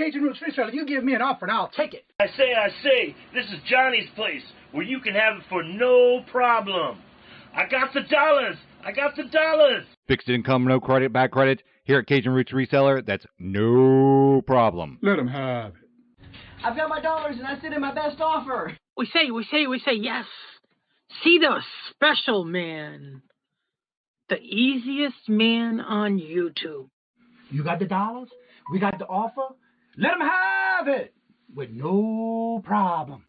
Cajun Roots Reseller, you give me an offer and I'll take it. I say, this is Johnny's place, where you can have it for no problem. I got the dollars. Fixed income, no credit, bad credit. Here at Cajun Roots Reseller, that's no problem. Let them have it. I've got my dollars and I sit in my best offer. We say yes. See the special man. The easiest man on YouTube. You got the dollars? We got the offer? Let them have it with no problem.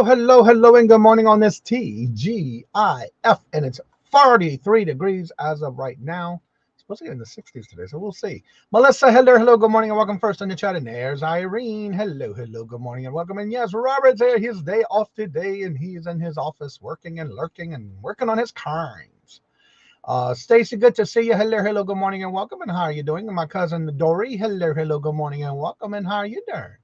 Hello, and good morning on this TGIF, and it's 43 degrees as of right now. It's supposed to get in the 60s today, so we'll see. Melissa, hello, good morning, and welcome first on the chat. And there's Irene, hello, good morning, and welcome. And yes, Robert's here, his day off today, and he's in his office working and lurking and working on his crimes. Stacy, good to see you. Hello, good morning, and welcome. And how are you doing? And my cousin Dory, hello, good morning, and welcome. And how are you doing?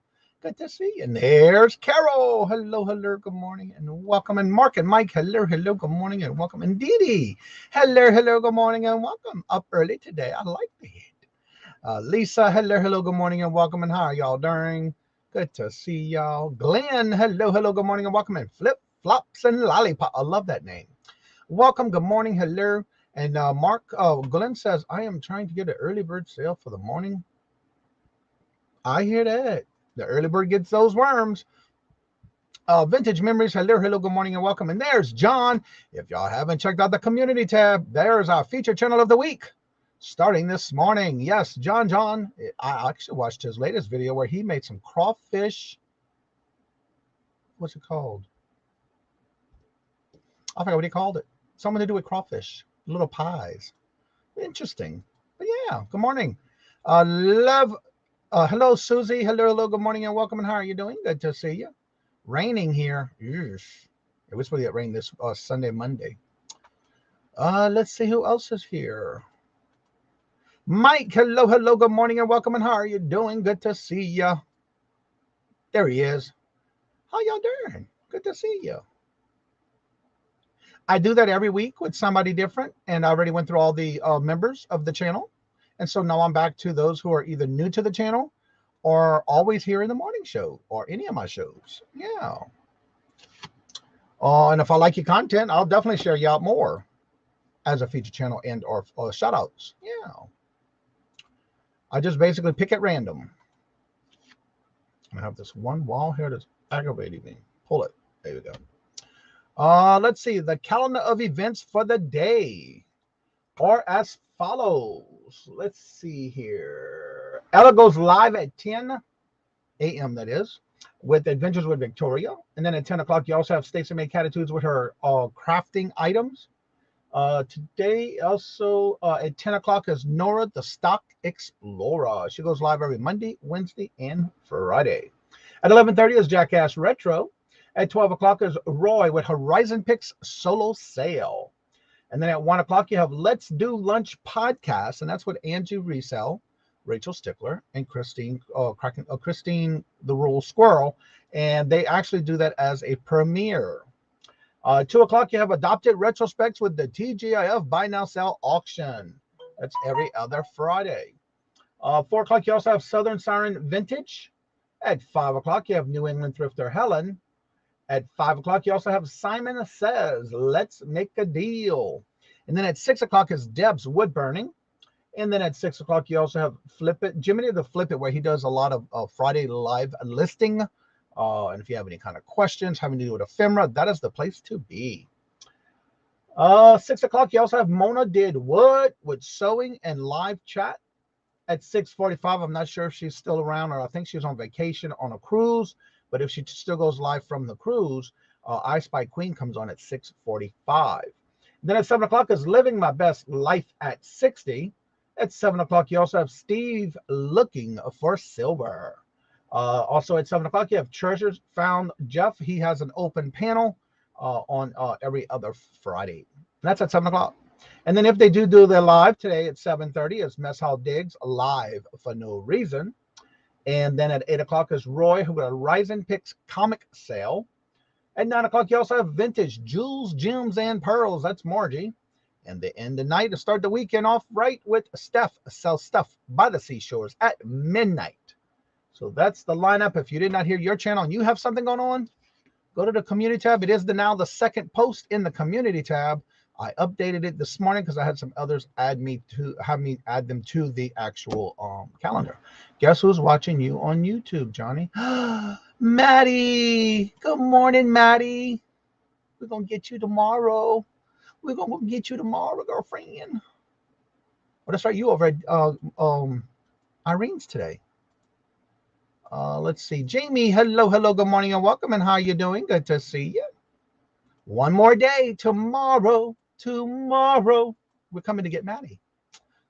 Good to see you. And there's Carol. Hello, good morning and welcome. And Mark and Mike, hello, good morning and welcome. And Dee Dee, hello, good morning and welcome. Up early today. I like it. Lisa, hello, good morning and welcome. And how are y'all doing? Good to see y'all. Glenn, hello, good morning and welcome. And Flip Flops and Lollipop. I love that name. Welcome, good morning, hello. And Glenn says, I am trying to get an early bird sale for the morning. I hear that. The early bird gets those worms. Vintage Memories, hello, good morning and welcome. And there's John. If y'all haven't checked out the community tab, there's our feature channel of the week starting this morning. Yes, John. I actually watched his latest video where he made some crawfish. What's it called? I forgot what he called it. Something to do with crawfish, little pies. Interesting. But yeah, good morning. Hello, Susie. Hello, good morning and welcome. And how are you doing? Good to see you. Raining here. It was supposed to get rain this Sunday, Monday. Let's see who else is here. Mike, hello, good morning and welcome. And how are you doing? Good to see you. There he is. How y'all doing? Good to see you. I do that every week with somebody different, and I already went through all the members of the channel. And so now I'm back to those who are either new to the channel or always here in the morning show or any of my shows. Yeah. And if I like your content, I'll definitely share you out more as a feature channel and or shout outs. Yeah. I just basically pick at random. I have this one wall here that's aggravating me. Pull it. There we go. Let's see. The calendar of events for the day are as follows. Let's see here. Ella goes live at 10 a.m. that is, with Adventures with Victoria. And then at 10 o'clock, you also have Stacey May Catitudes with her crafting items. Today, also at 10 o'clock is Nora, the Stock Explorer. She goes live every Monday, Wednesday, and Friday. At 11:30 is Jackass Retro. At 12 o'clock is Roy with Horizon Picks Solo Sale. And then at 1 o'clock, you have Let's Do Lunch Podcast, and that's with Angie Resell, Rachel Stickler, and Christine the Rule Squirrel. And they actually do that as a premiere. 2 o'clock, you have Adopted Retrospects with the TGIF Buy Now Sell Auction. That's every other Friday. 4 o'clock, you also have Southern Siren Vintage. At 5 o'clock, you have New England Thrifter Helen. At 5 o'clock, you also have Simon Says, Let's Make a Deal. And then at 6 o'clock is Deb's Wood Burning. And then at 6 o'clock, you also have Flip It, Jiminy the Flip It, where he does a lot of Friday live listing. And if you have any kind of questions having to do with ephemera, that is the place to be. 6 o'clock, you also have Mona Did What with sewing and live chat. At 6:45, I'm not sure if she's still around, or I think she's on vacation on a cruise. But if she still goes live from the cruise, I Spy Queen comes on at 6:45. Then at 7 o'clock is Living My Best Life at 60. At 7 o'clock, you also have Steve Looking for Silver. Also at 7 o'clock, you have Treasures Found Jeff. He has an open panel on every other Friday. And that's at 7 o'clock. And then if they do their live today at 7:30, it's Mess Hall Diggs live for no reason. And then at 8 o'clock is Roy, who got a Rising Picks comic sale. At 9 o'clock, you also have Vintage Jewels, Gems, and Pearls. That's Margie. And they end the night to start the weekend off right with Steph sells stuff by the seashores at midnight. So that's the lineup. If you did not hear your channel and you have something going on, go to the community tab. It is now the second post in the community tab. I updated it this morning because I had some others have me add them to the actual calendar. Guess who's watching you on YouTube, Johnny? Maddie. Good morning, Maddie. We're going to get you tomorrow. We're going to get you tomorrow, girlfriend. Oh, that's right. You over at Irene's today. Let's see. Jamie, hello, good morning, and welcome. And how are you doing? Good to see you. One more day. Tomorrow. We're coming to get Maddie.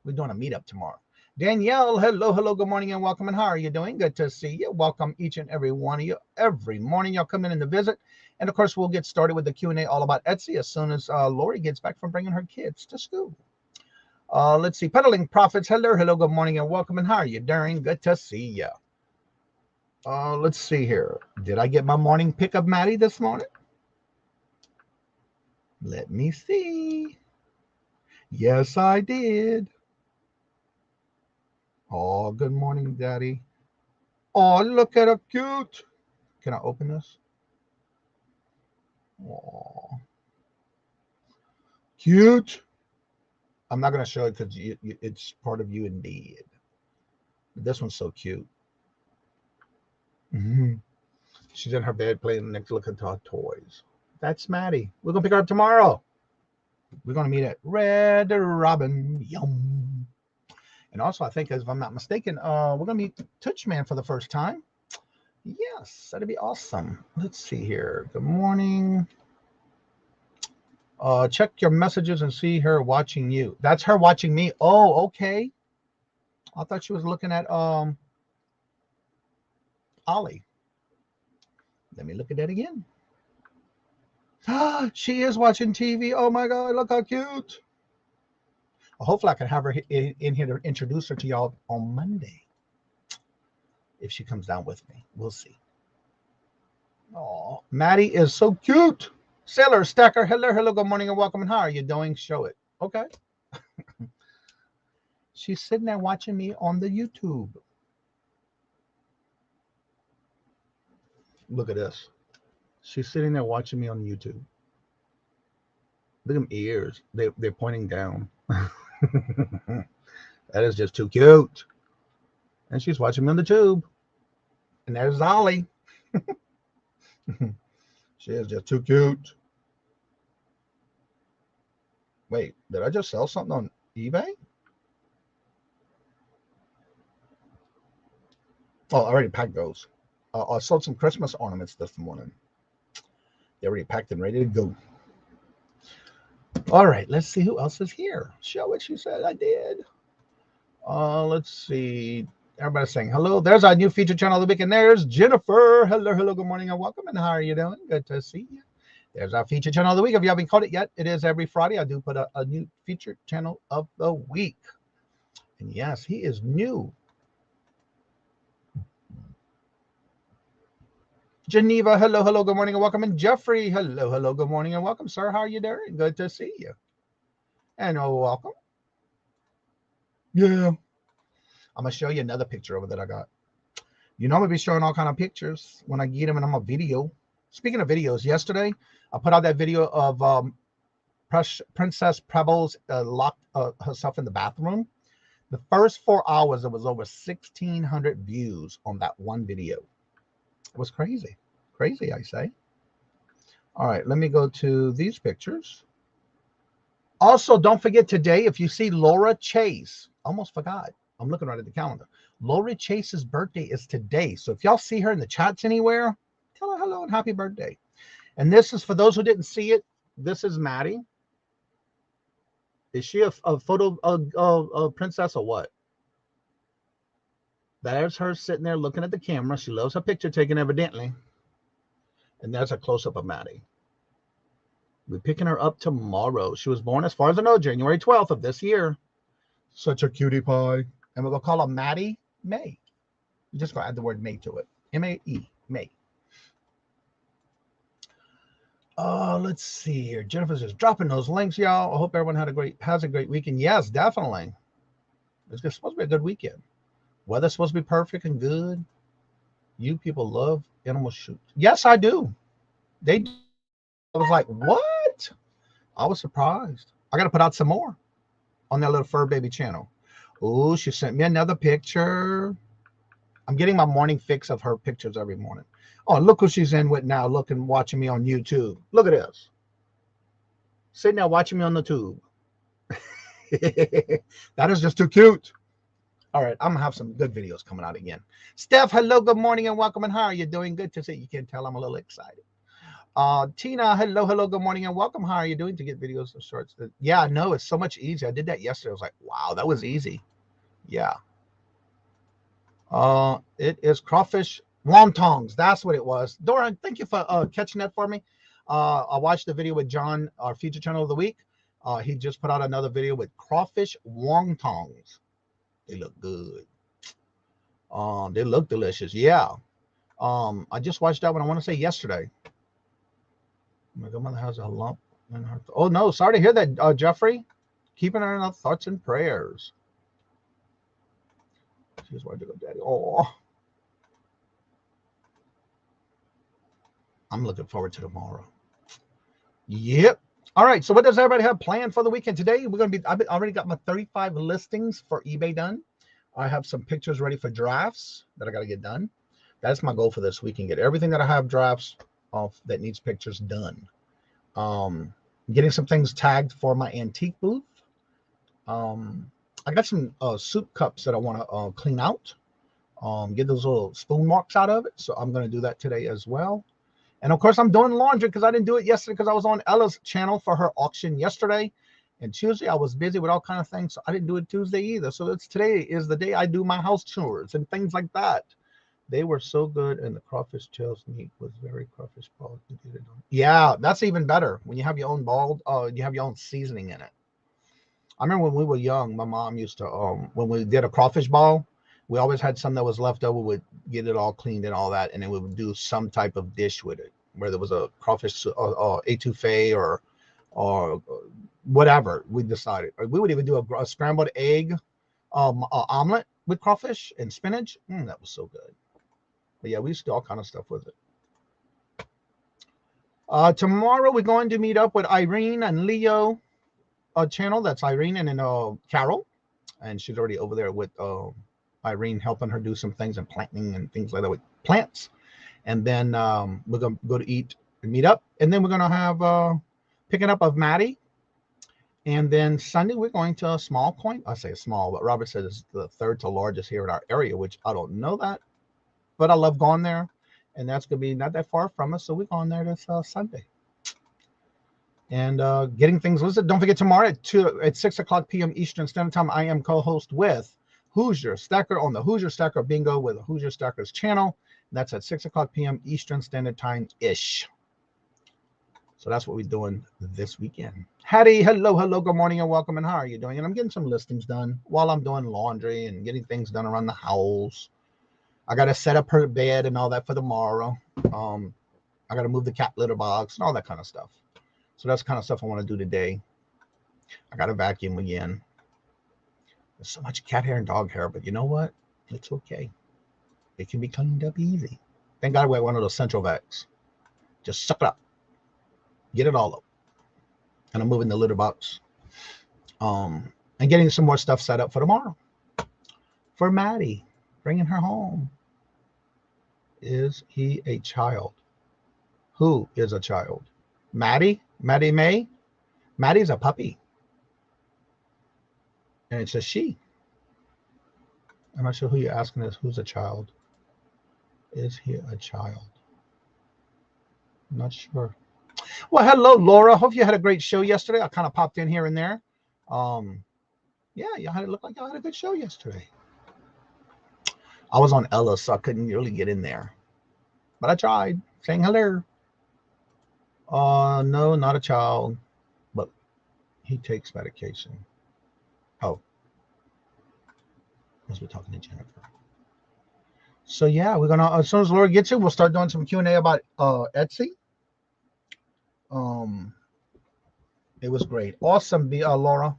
We're doing a meetup tomorrow. Danielle, hello, good morning, and welcome. And how are you doing? Good to see you. Welcome each and every one of you. Every morning y'all come in to visit. And of course, we'll get started with the Q&A all about Etsy as soon as Lori gets back from bringing her kids to school. Let's see. Peddling Profits, hello, good morning, and welcome. And how are you doing? Good to see you. Let's see here. Did I get my morning pick of Maddie this morning? Let me see. Yes, I did. Oh, good morning, Daddy. Oh, look at her cute. Can I open this? Oh, cute. I'm not going to show it because it's part of you indeed. This one's so cute. She's in her bed playing next, looking to her toys. That's Maddie. We're going to pick her up tomorrow. We're going to meet at Red Robin. Yum. And also, I think, if I'm not mistaken, we're going to meet Touch Man for the first time. Yes, that'd be awesome. Let's see here. Good morning. Check your messages and see her watching you. That's her watching me. Oh, okay. I thought she was looking at Ollie. Let me look at that again. She is watching TV. Oh my God, look how cute. Well, hopefully I can have her in here to introduce her to y'all on Monday. If she comes down with me, we'll see. Oh, Maddie is so cute. Sailor Stacker, hello, good morning and welcome. And how are you doing? Show it. Okay. She's sitting there watching me on the YouTube. Look at this. She's sitting there watching me on YouTube. Look at them ears. They're pointing down. That is just too cute. And she's watching me on the tube. And there's Ollie. She is just too cute. Wait, did I just sell something on eBay? Oh, I already packed those. I sold some Christmas ornaments this morning. They're already packed and ready to go. All right, let's see who else is here. Show it, she said. I did. Let's see. Everybody's saying hello. There's our new feature channel of the week, and there's Jennifer. Hello, good morning and welcome. And how are you doing? Good to see you. There's our feature channel of the week. If you haven't caught it yet, it is every Friday. I do put a new feature channel of the week. And yes, he is new. Geneva, hello, good morning and welcome. And Jeffrey, hello, good morning and welcome, sir. How are you doing? Good to see you. And welcome. Yeah. I'm going to show you another picture over that I got. You know I'm going to be showing all kind of pictures when I get them and I'm a video. Speaking of videos, yesterday I put out that video of Princess Pebbles locked herself in the bathroom. The first 4 hours, there was over 1,600 views on that one video. It was crazy. Crazy, I say. All right, let me go to these pictures. Also, don't forget today, if you see Laura Chase, almost forgot. I'm looking right at the calendar. Laura Chase's birthday is today. So if y'all see her in the chats anywhere, tell her hello and happy birthday. And this is for those who didn't see it. This is Maddie. Is she a photo princess or what? There's her sitting there looking at the camera. She loves her picture taken, evidently. And there's a close-up of Maddie. We're picking her up tomorrow. She was born, as far as I know, January 12th of this year. Such a cutie pie. And we're going to call her Maddie May. We're just going to add the word May to it. M-A-E, May. Let's see here. Jennifer's just dropping those links, y'all. I hope everyone has a great weekend. Yes, definitely. It's supposed to be a good weekend. Weather's supposed to be perfect and good. You people love animal shoots. Yes, I do. They do. I was like, what? I was surprised. I got to put out some more on that little fur baby channel. Oh, she sent me another picture. I'm getting my morning fix of her pictures every morning. Oh, look who she's in with now, watching me on YouTube. Look at this. Sitting there watching me on the tube. That is just too cute. All right, I'm going to have some good videos coming out again. Steph, hello, good morning, and welcome. And how are you doing? Good to see you. You can tell I'm a little excited. Tina, hello, good morning, and welcome. How are you doing to get videos of shorts? Yeah, I know. It's so much easier. I did that yesterday. I was like, wow, that was easy. Yeah. It is crawfish wontons. That's what it was. Dora, thank you for catching that for me. I watched the video with John, our feature channel of the week. He just put out another video with crawfish wontons. They look good. They look delicious. Yeah. I just watched that one. I want to say yesterday. My grandmother has a lump in her. Oh no, sorry to hear that, Jeffrey. Keeping her in our thoughts and prayers. She's wanted to go, Daddy. Oh. I'm looking forward to tomorrow. Yep. All right. So what does everybody have planned for the weekend today? I've already got my 35 listings for eBay done. I have some pictures ready for drafts that I got to get done. That's my goal for this weekend. Get everything that I have drafts of that needs pictures done. Getting some things tagged for my antique booth. I got some soup cups that I want to clean out. Get those little spoon marks out of it. So I'm going to do that today as well. And of course, I'm doing laundry because I didn't do it yesterday because I was on Ella's channel for her auction yesterday. And Tuesday, I was busy with all kinds of things. So I didn't do it Tuesday either. So today is the day I do my house chores and things like that. They were so good. And the crawfish tails meat was very crawfish bald. Yeah, that's even better. When you have your own you have your own seasoning in it. I remember when we were young, my mom used to, when we did a crawfish ball, we always had some that was left over. We'd get it all cleaned and all that, and then we would do some type of dish with it, where there was a crawfish etouffee or whatever we decided. Or we would even do a scrambled egg omelet with crawfish and spinach. That was so good. But yeah, we used to do all kind of stuff with it. Tomorrow we're going to meet up with Irene and Leo channel. That's Irene and then Carol, and she's already over there with Irene, helping her do some things and planting and things like that with plants. And then we're gonna go to eat and meet up, and then we're gonna have picking up of Maddie. And then Sunday we're going to a small point. I say small, but Robert said it's the third to largest here in our area, which I don't know that, but I love going there, and that's gonna be not that far from us. So we're going there this Sunday. And getting things listed. Don't forget tomorrow at 6 o'clock p.m. Eastern Standard Time, I am co-host with Hoosier Stacker on the Hoosier Stacker Bingo with the Hoosier Stackers channel. And that's at 6 o'clock p.m. Eastern Standard Time-ish. So that's what we're doing this weekend. Hattie, hello, good morning and welcome. And how are you doing? And I'm getting some listings done while I'm doing laundry and getting things done around the house. I got to set up her bed and all that for tomorrow. I got to move the cat litter box and all that kind of stuff. So that's the kind of stuff I want to do today. I got to vacuum again. There's so much cat hair and dog hair, but you know what? It's okay. It can be cleaned up easy. Thank God I wear one of those central vacs. Just suck it up. Get it all up. And I'm moving the litter box. And getting some more stuff set up for tomorrow. For Maddie, bringing her home. Is he a child? Who is a child? Maddie? Maddie May? Maddie's a puppy. And it's a she. I'm not sure who you're asking is who's a child. Is he a child? I'm not sure. Well, hello, Laura. Hope you had a great show yesterday. I kind of popped in here and there. Yeah, it looked like y'all had a good show yesterday. I was on Ella, so I couldn't really get in there. But I tried saying hello. No, not a child, but he takes medication. Oh, as we're talking to Jennifer. So yeah, we're gonna as soon as Laura gets here, we'll start doing some Q&A about Etsy. It was great, awesome, Laura.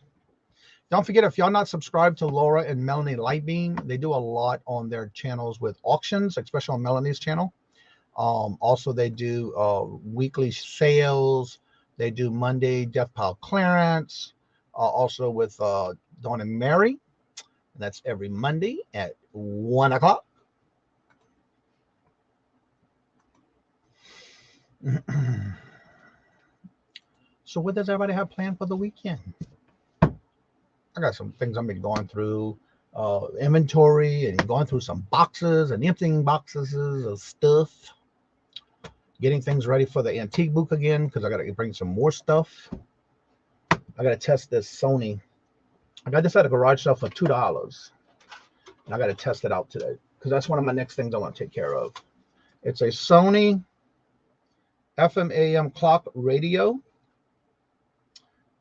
Don't forget, if y'all not subscribed to Laura and Melanie Lightbeam, they do a lot on their channels with auctions, especially on Melanie's channel. Also, they do weekly sales. They do Monday Death Pile clearance. Also with Dawn and Mary. That's every Monday at 1 o'clock. So what does everybody have planned for the weekend? I got some things I've been going through. Inventory and going through some boxes and emptying boxes of stuff. Getting things ready for the antique book again because I got to bring some more stuff. I got to test this Sony. I got this at a garage sale for $2. And I got to test it out today because that's one of my next things I want to take care of. It's a Sony FM AM clock radio.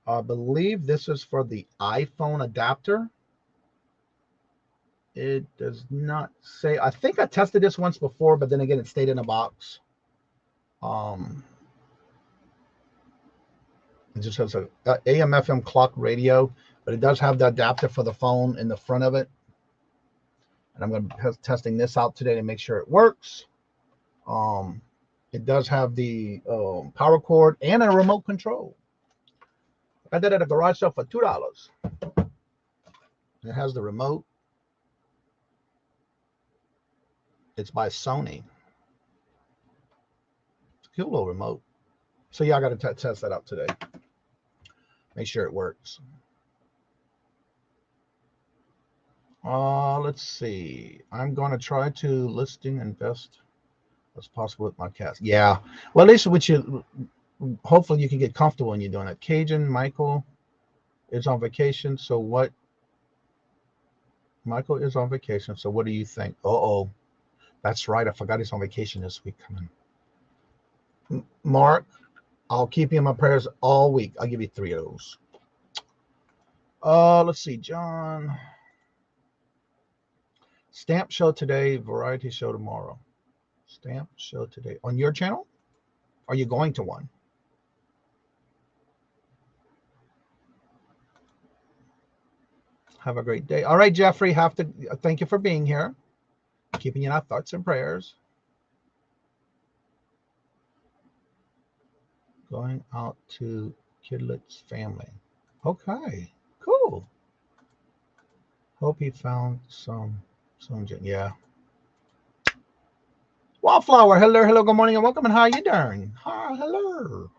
I believe this is for the iPhone adapter. It does not say. I think I tested this once before, but then again, it stayed in a box. It just has a AM FM clock radio, but it does have the adapter for the phone in the front of it. And I'm going to be testing this out today to make sure it works. It does have the power cord and a remote control. I did it at a garage sale for $2. It has the remote. It's by Sony. It's a cute little remote. So yeah, I got to test that out today. Make sure it works. Let's see. I'm going to try to listing invest as possible with my cast. Yeah. Well, at least with you, hopefully you can get comfortable when you're doing it. Kajun, Michael is on vacation. So what? Michael is on vacation. So what do you think? Uh-oh. That's right. I forgot he's on vacation this week. Come on. Mark, I'll keep you in my prayers all week. I'll give you 3 of those. Let's see. John. Stamp show today. Variety show tomorrow. Stamp show today. On your channel? Are you going to one? Have a great day. All right, Jeffrey. Thank you for being here. Keeping you in our thoughts and prayers. Going out to Kidlet's family. Okay, cool. Hope he found some. Yeah. Wallflower, hello, good morning and welcome. And how are you doing? Hi, hello.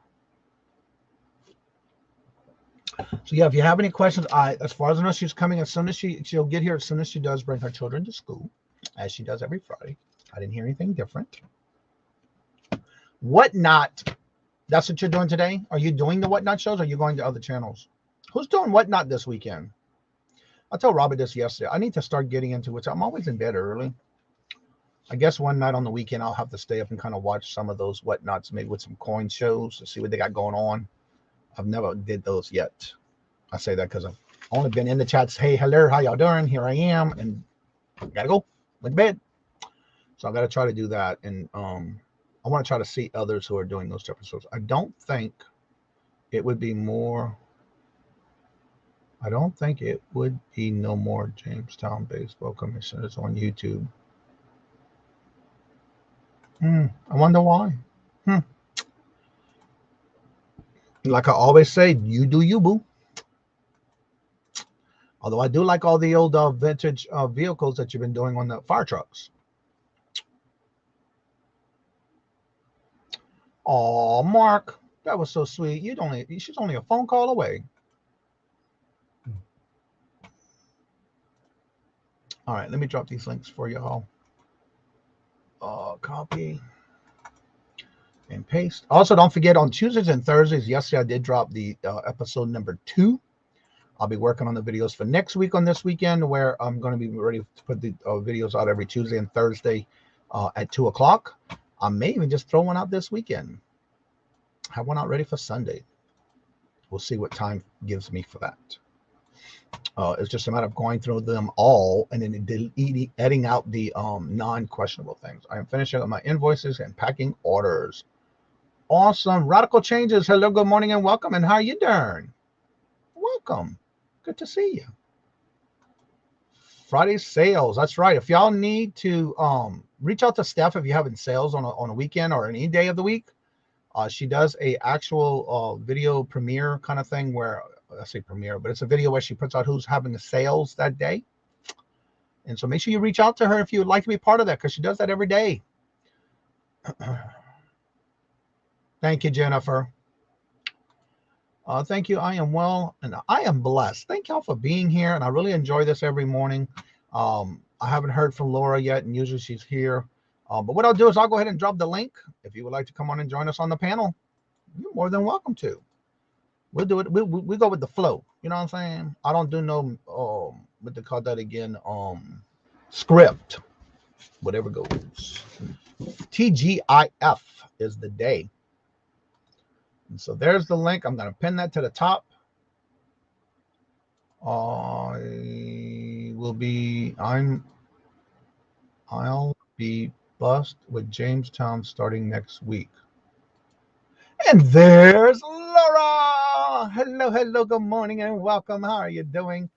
So yeah, if you have any questions, as far as I know, she's coming as soon as she'll get here as soon as she does bring her children to school, as she does every Friday. I didn't hear anything different. Whatnot. That's what you're doing today? Are you doing the Whatnot shows or are you going to other channels? Who's doing Whatnot this weekend? I told Robert this yesterday. I need to start getting into it. I'm always in bed early. I guess one night on the weekend, I'll have to stay up and kind of watch some of those Whatnots, maybe with some coin shows to see what they got going on. I've never did those yet. I say that because I've only been in the chats. Hey, hello, how y'all doing? Here I am. And I got to go. Went to bed. So I got to try to do that. And I want to try to see others who are doing those type of shows. I don't think it would be more. I don't think it would be no more Jamestown baseball commissioners on YouTube. I wonder why. Like I always say, you do you, boo. Although I do like all the old vintage vehicles that you've been doing on the fire trucks. Oh, Mark, that was so sweet. She's only a phone call away. All right, let me drop these links for y'all. Copy. and paste. Also, don't forget on Tuesdays and Thursdays, yesterday I did drop the episode number 2. I'll be working on the videos for next week on this weekend, where I'm going to be ready to put the videos out every Tuesday and Thursday at 2 o'clock. I may even just throw one out this weekend. Have one out ready for Sunday. We'll see what time gives me for that. It's just a matter of going through them all and then editing out the non-questionable things. I am finishing up my invoices and packing orders. Awesome. Radical Changes. Hello, good morning, and welcome. And how are you doing? Welcome. Good to see you. Friday sales. That's right. If y'all need to reach out to Steph if you're having sales on a weekend or any day of the week. She does a actual video premiere kind of thing where, I say premiere, but it's a video where she puts out who's having the sales that day. And so make sure you reach out to her if you would like to be part of that, because she does that every day. Thank you, Jennifer. Thank you. I am well and I am blessed. Thank y'all for being here. And I really enjoy this every morning. I haven't heard from Laura yet, and usually she's here. But what I'll do is I'll go ahead and drop the link. If you would like to come on and join us on the panel, you're more than welcome to. We'll do it. We go with the flow. You know what I'm saying? I don't do no, what they call that again? Script. Whatever goes. TGIF is the day. And so there's the link. I'm going to pin that to the top. I'll be bust with Jamestown starting next week. And there's Laura. Hello, good morning and welcome. How are you doing?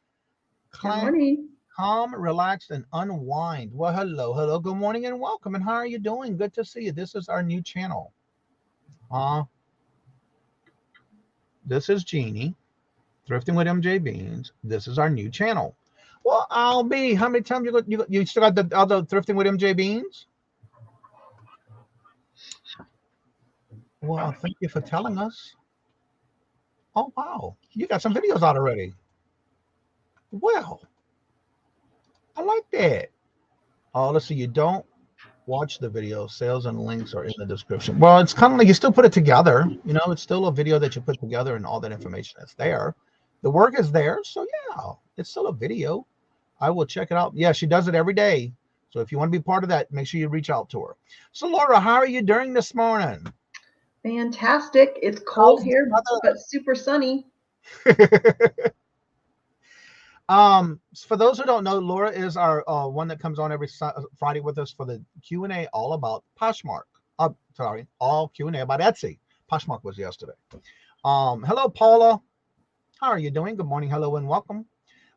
Good morning. Calm, relaxed, and unwind. Well, hello, good morning and welcome. And how are you doing? Good to see you. This is our new channel. This is Jeannie, Thrifting with MJ Beans. This is our new channel. Well, how many times you still got the other Thrifting with MJ Beans? Well, thank you for telling us. Oh, wow. You got some videos out already. Well, I like that. Let's see. You don't watch the video. Sales and links are in the description. Well, it's kind of like you still put it together. You know, it's still a video that you put together and all that information is there. The work is there. So, yeah, it's still a video. I will check it out. Yeah, she does it every day. So if you want to be part of that, make sure you reach out to her. So, Laura, how are you doing this morning? Fantastic. It's cold here, but super sunny. For those who don't know, Laura is our one that comes on every Friday with us for the Q&A all about Poshmark. All Q&A about Etsy. Poshmark was yesterday. Hello, Paula. How are you doing? Good morning. Hello and welcome.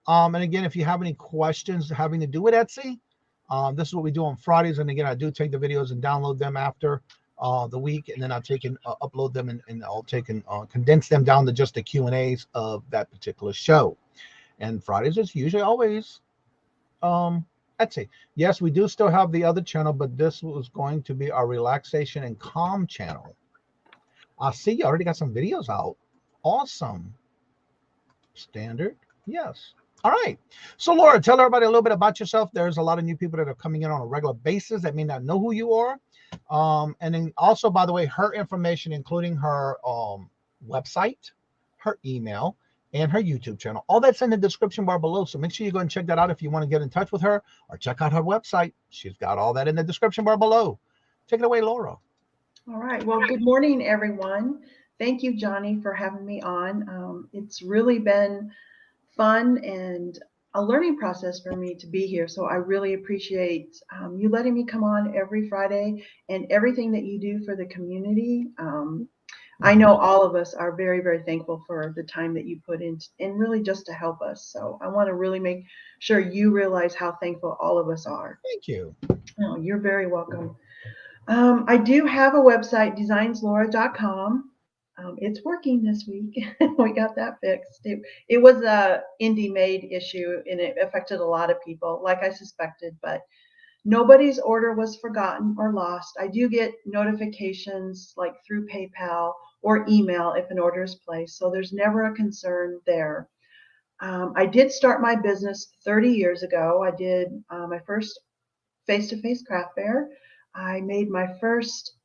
And again, if you have any questions having to do with Etsy, this is what we do on Fridays. And again, I do take the videos and download them after the week, and then I'll take and upload them and I'll take and condense them down to just the Q&As of that particular show. And Fridays is usually always Etsy. Yes, we do still have the other channel, but this was going to be our relaxation and calm channel. I see you already got some videos out. Awesome. Standard. Yes. All right. So, Laura, tell everybody a little bit about yourself. There's a lot of new people that are coming in on a regular basis that may not know who you are. And then also, by the way, her information, including her website, her email, and her YouTube channel. All that's in the description bar below. So make sure you go and check that out if you want to get in touch with her, or check out her website. She's got all that in the description bar below. Take it away, Laura. All right. Well, good morning, everyone. Thank you, Johnny, for having me on. It's really been fun and a learning process for me to be here. So I really appreciate you letting me come on every Friday and everything that you do for the community. I know all of us are very, very thankful for the time that you put in and really just to help us. So I want to really make sure you realize how thankful all of us are. Thank you. Oh, you're very welcome. I do have a website, DzinesLaura.com. It's working this week. We got that fixed. It was a indie-made issue, and it affected a lot of people, like I suspected, but nobody's order was forgotten or lost. I do get notifications like through PayPal or email if an order is placed, so there's never a concern there. I did start my business 30 years ago. I did my first face-to-face craft fair. I made my first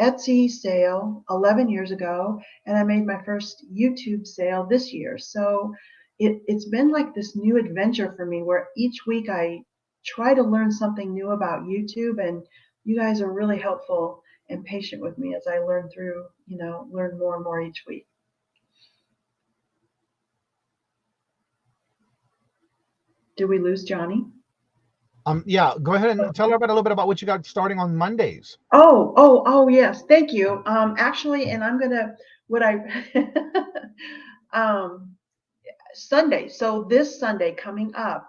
Etsy sale 11 years ago, and I made my first YouTube sale this year. So it's been like this new adventure for me where each week I try to learn something new about YouTube, and you guys are really helpful and patient with me as I learn more and more each week. Did we lose Johnny? Yeah, go ahead and tell everybody a little bit about what you got starting on Mondays. Oh, yes. Thank you. Actually, and I'm gonna Sunday. So this Sunday coming up,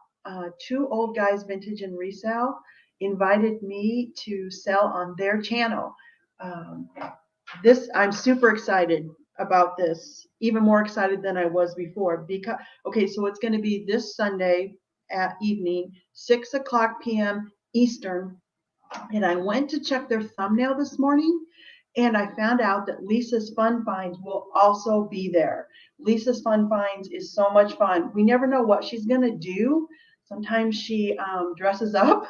Two Old Guys Vintage and Resell invited me to sell on their channel. I'm super excited about this, even more excited than I was before. So it's going to be this Sunday at evening, 6:00 p.m. Eastern. And I went to check their thumbnail this morning, and I found out that Lisa's Fun Finds will also be there. Lisa's Fun Finds is so much fun. We never know what she's going to do. Sometimes she dresses up,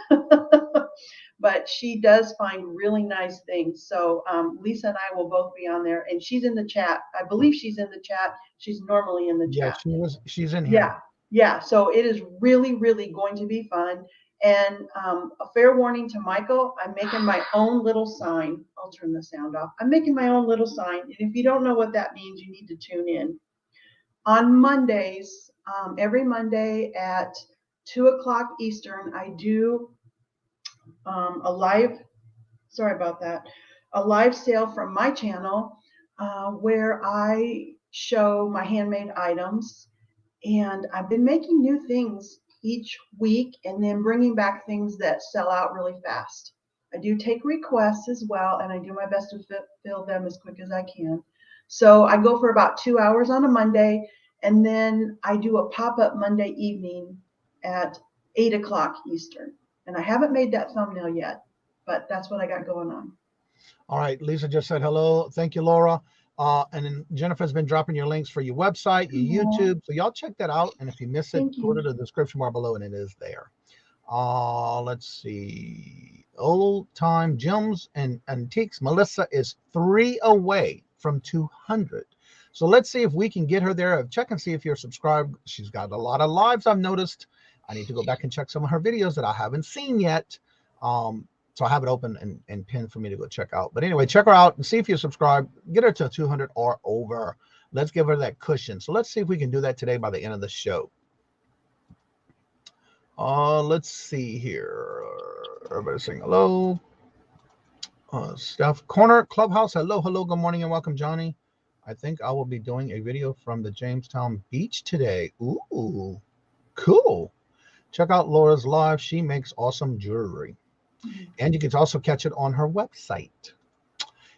but she does find really nice things. So Lisa and I will both be on there, and she's in the chat. I believe she's in the chat. She's normally in the chat. Yeah, she's in here. Yeah. So it is really, really going to be fun. And a fair warning to Michael, I'm making my own little sign. I'll turn the sound off. I'm making my own little sign. And if you don't know what that means, you need to tune in. On Mondays, every Monday at 2:00 Eastern, I do a live sale from my channel where I show my handmade items. And I've been making new things each week and then bringing back things that sell out really fast. I do take requests as well, and I do my best to fill them as quick as I can. So I go for about 2 hours on a Monday, and then I do a pop-up Monday evening at 8:00 Eastern. And I haven't made that thumbnail yet, but that's what I got going on. All right, Lisa just said hello. Thank you, Laura. And then Jennifer's been dropping your links for your website, your YouTube. So y'all check that out. And if you miss it, go to the description bar below and it is there. Let's see. Old Time Gems and Antiques. Melissa is 3 away from 200. So let's see if we can get her there. Check and see if you're subscribed. She's got a lot of lives, I've noticed. I need to go back and check some of her videos that I haven't seen yet. So I have it open and pinned for me to go check out. But anyway, check her out and see if you subscribe. Get her to 200 or over. Let's give her that cushion. So let's see if we can do that today by the end of the show. Let's see here. Everybody saying hello. Steph Corner Clubhouse. Hello, good morning and welcome, Johnny. I think I will be doing a video from the Jamestown Beach today. Ooh, cool. Check out Laura's live. She makes awesome jewelry. And you can also catch it on her website.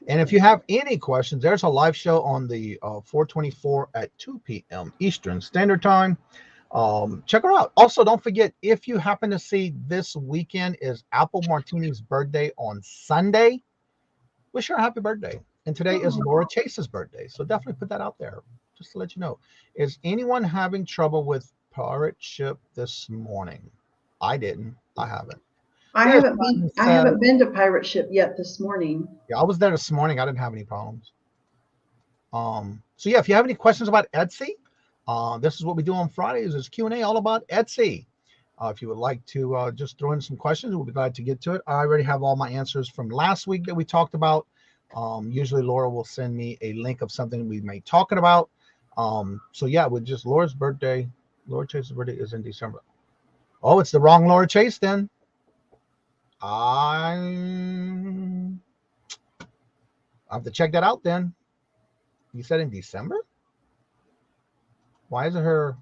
And if you have any questions, there's a live show on the 4/24 at 2 p.m. Eastern Standard Time. Check her out. Also, don't forget, if you happen to see this weekend is Apple Martini's birthday on Sunday, wish her a happy birthday. And today is Laura Chase's birthday. So definitely put that out there just to let you know. Is anyone having trouble with pirate ship this morning? I didn't. I haven't. I haven't been to Pirate Ship yet this morning. Yeah, I was there this morning. I didn't have any problems. So yeah, if you have any questions about Etsy, this is what we do on Fridays. Is Q&A all about Etsy. If you would like to just throw in some questions, we'll be glad to get to it. I already have all my answers from last week that we talked about. Usually Laura will send me a link of something we may talking about. So yeah, with just Laura's birthday, Laura Chase's birthday is in December. Oh, it's the wrong Laura Chase then. I have to check that out then. You said in December? Why isn't her?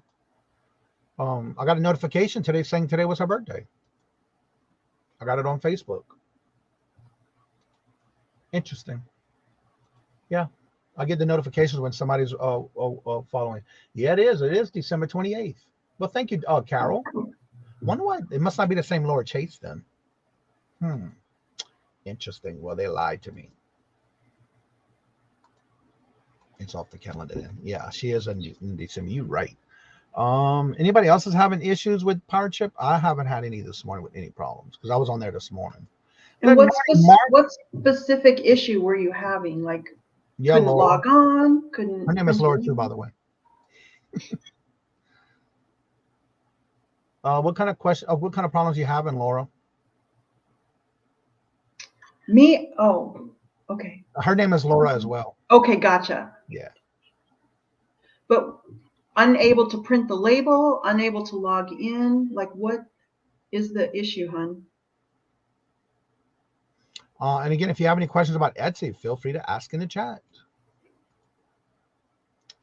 I got a notification today saying today was her birthday. I got it on Facebook. Interesting. Yeah, I get the notifications when somebody's following. Yeah, it is. It is December 28th. Well, thank you, Carol. Wonder why it must not be the same Laura Chase then. Interesting. Well, they lied to me. It's off the calendar then. Yeah, she is in December. You're right. Anybody else is having issues with Pirate Ship? I haven't had any this morning with any problems because I was on there this morning. And Good morning, Mark. what specific issue were you having? Like, Yeah, couldn't Laura. log on, couldn't. Her name is print Laura it? too, by the way. What kind of problems you having, Laura? Me? Oh, okay. Her name is Laura as well. Okay, gotcha. Yeah. But unable to print the label, unable to log in. Like, what is the issue, hon? And again, if you have any questions about Etsy, feel free to ask in the chat.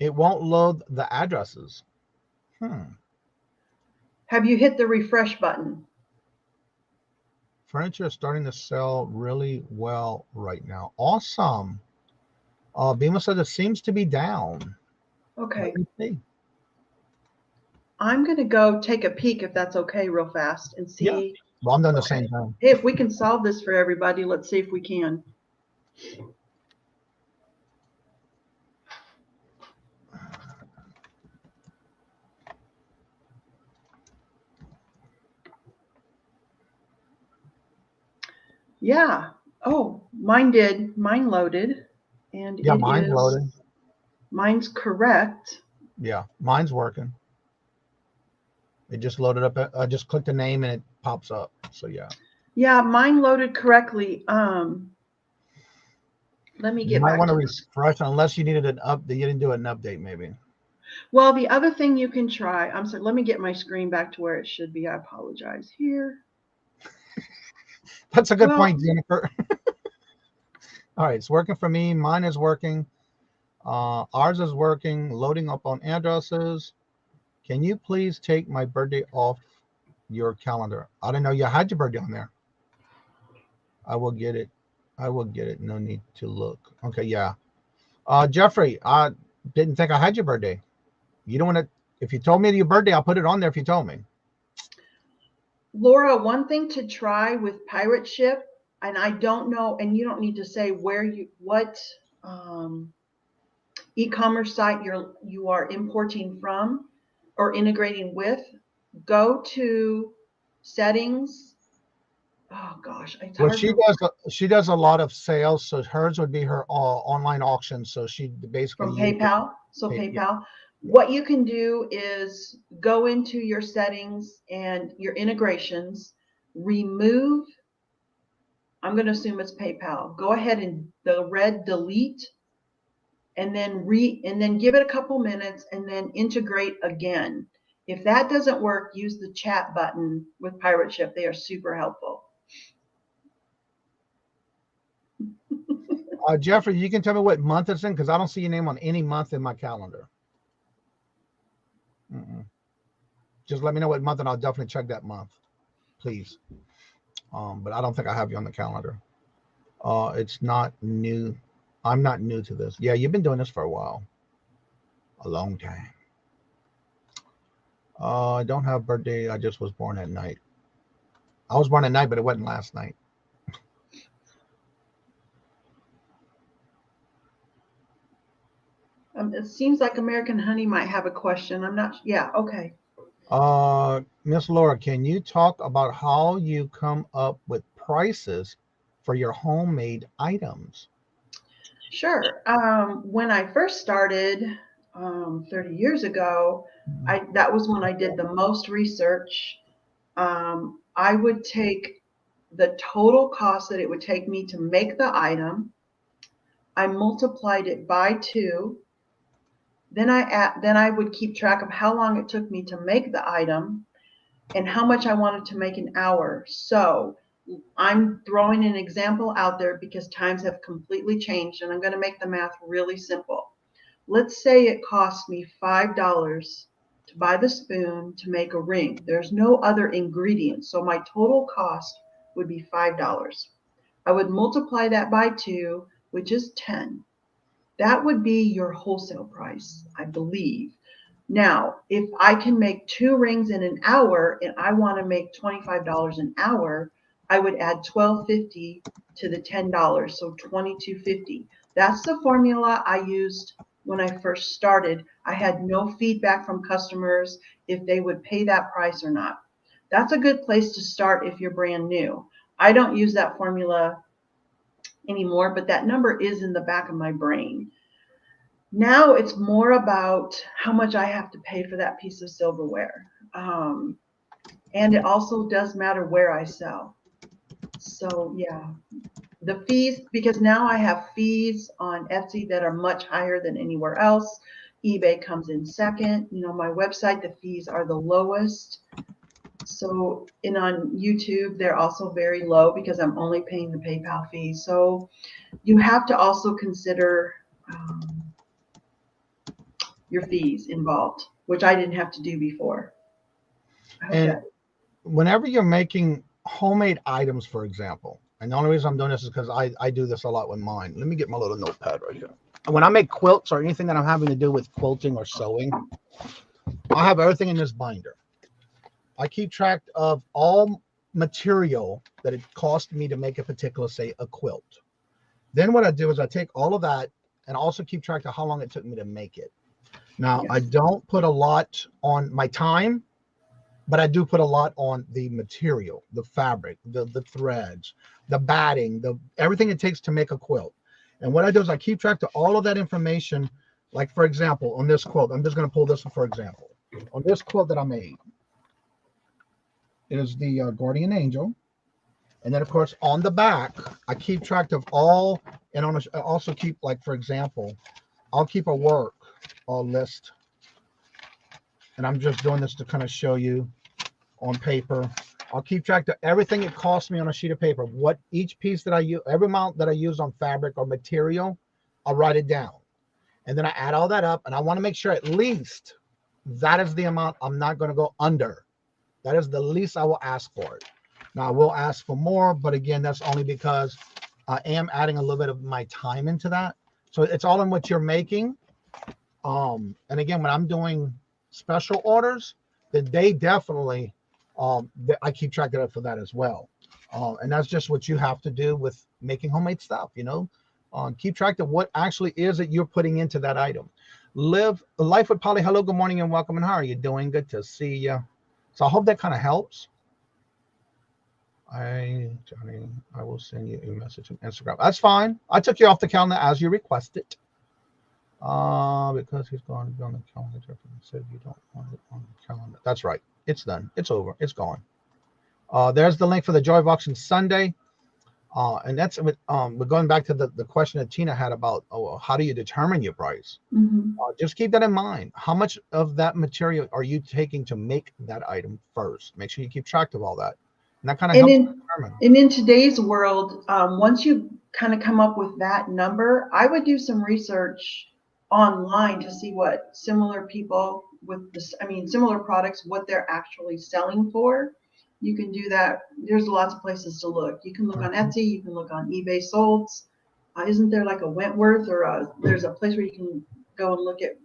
It won't load the addresses. Have you hit the refresh button? Furniture is starting to sell really well right now. Awesome. Bima said it seems to be down. Okay. Let me see. I'm going to go take a peek, if that's okay, real fast and see. Yeah. Well, I'm doing the same thing. Hey, if we can solve this for everybody, let's see if we can. Yeah. Oh, mine did. Mine loaded. And Yeah, it mine's is- loading. Mine's correct. Yeah, mine's working. It just loaded up. I just click the name and it pops up. So yeah. Yeah, mine loaded correctly. Let me You get might back want to to this. refresh unless you needed an update. You didn't do an update, maybe. Well, the other thing you can try, I'm sorry, let me get my screen back to where it should be. I apologize here. That's a good Well- point, Jennifer. All right, it's working for me. Mine is working. Ours is working. Loading up on addresses. Can you please take my birthday off your calendar? I didn't know you had your birthday on there. I will get it. I will get it. No need to look. Okay, yeah. Jeffrey, I didn't think I had your birthday. You don't want to. If you told me your birthday, I'll put it on there if you told me. Laura, one thing to try with Pirate Ship, and I don't know, and you don't need to say what e-commerce site you are importing from or integrating with. Go to settings. Oh gosh, it's Well, hard she does a lot of sales, so hers would be her online auction. So she basically from PayPal. So Yeah. PayPal. What you can do is go into your settings and your integrations, remove. I'm going to assume it's PayPal. Go ahead and the red delete, and then give it a couple minutes, and then integrate again. If that doesn't work, use the chat button with Pirate Ship. They are super helpful. Jeffrey, you can tell me what month it's in because I don't see your name on any month in my calendar. Just let me know what month, and I'll definitely check that month, please. But I don't think I have you on the calendar. It's not new. I'm not new to this. Yeah, you've been doing this for a while, a long time. I don't have birthday. I just was born at night. I was born at night, but it wasn't last night. It seems like American Honey might have a question. I'm not. Yeah. Okay. Miss Laura, can you talk about how you come up with prices for your homemade items? Sure. When I first started 30 years ago, that was when I did the most research. I would take the total cost that it would take me to make the item. I multiplied it by 2. Then I would keep track of how long it took me to make the item and how much I wanted to make an hour. So I'm throwing an example out there because times have completely changed, and I'm going to make the math really simple. Let's say it cost me $5 to buy the spoon to make a ring. There's no other ingredients, so my total cost would be $5. I would multiply that by 2, which is 10. That would be your wholesale price, I believe. Now, if I can make 2 rings in an hour and I want to make $25 an hour, I would add $12.50 to the $10, so $22.50. That's the formula I used when I first started. I had no feedback from customers if they would pay that price or not. That's a good place to start if you're brand new. I don't use that formula anymore, but that number is in the back of my brain. Now it's more about how much I have to pay for that piece of silverware. And it also does matter where I sell. So yeah, the fees, because now I have fees on Etsy that are much higher than anywhere else. eBay comes in second. You know, my website, the fees are the lowest. So, and on YouTube, they're also very low because I'm only paying the PayPal fee. So you have to also consider your fees involved, which I didn't have to do before. And whenever you're making homemade items, for example, and the only reason I'm doing this is because I do this a lot with mine. Let me get my little notepad right here. When I make quilts or anything that I'm having to do with quilting or sewing, I have everything in this binder. I keep track of all material that it cost me to make a particular, say, a quilt. Then what I do is I take all of that and also keep track of how long it took me to make it. Now, I don't put a lot on my time, but I do put a lot on the material, the fabric, the threads, the batting, everything it takes to make a quilt. And what I do is I keep track of all of that information. Like, for example, on this quilt, I'm just going to pull this one, for example. On this quilt that I made, it is the Guardian Angel. And then, of course, on the back, I keep track of all, and I also keep, like, for example, I'll keep a work list. And I'm just doing this to kind of show you on paper. I'll keep track of everything it costs me on a sheet of paper. What each piece that I use, every amount that I use on fabric or material, I'll write it down. And then I add all that up, and I want to make sure at least that is the amount I'm not going to go under. That is the least I will ask for it. Now, I will ask for more, but again, that's only because I am adding a little bit of my time into that. So it's all in what you're making. And again, when I'm doing special orders, then they definitely, I keep track of it for that as well. And that's just what you have to do with making homemade stuff, you know. Keep track of what actually is that you're putting into that item. Live Life with Polly. Hello, good morning, and welcome. And how are you doing? Good to see you. So I hope that kind of helps. Johnny, I will send you a message on Instagram. That's fine. I took you off the calendar as you requested. Because he's going to be on the calendar. Said you don't want it on the calendar. That's right. It's done. It's over. It's gone. There's the link for the Joy of Auction Sunday. And that's we're going back to the question that Tina had about how do you determine your price? Mm-hmm. Just keep that in mind. How much of that material are you taking to make that item first? Make sure you keep track of all that. And that kind of helps determine. And in today's world, once you kind of come up with that number, I would do some research online to see what similar people with this, similar products, what they're actually selling for. You can do that. There's lots of places to look. You can look on Etsy. You can look on eBay Solds. Isn't there like a Wentworth or there's a place where you can go and look at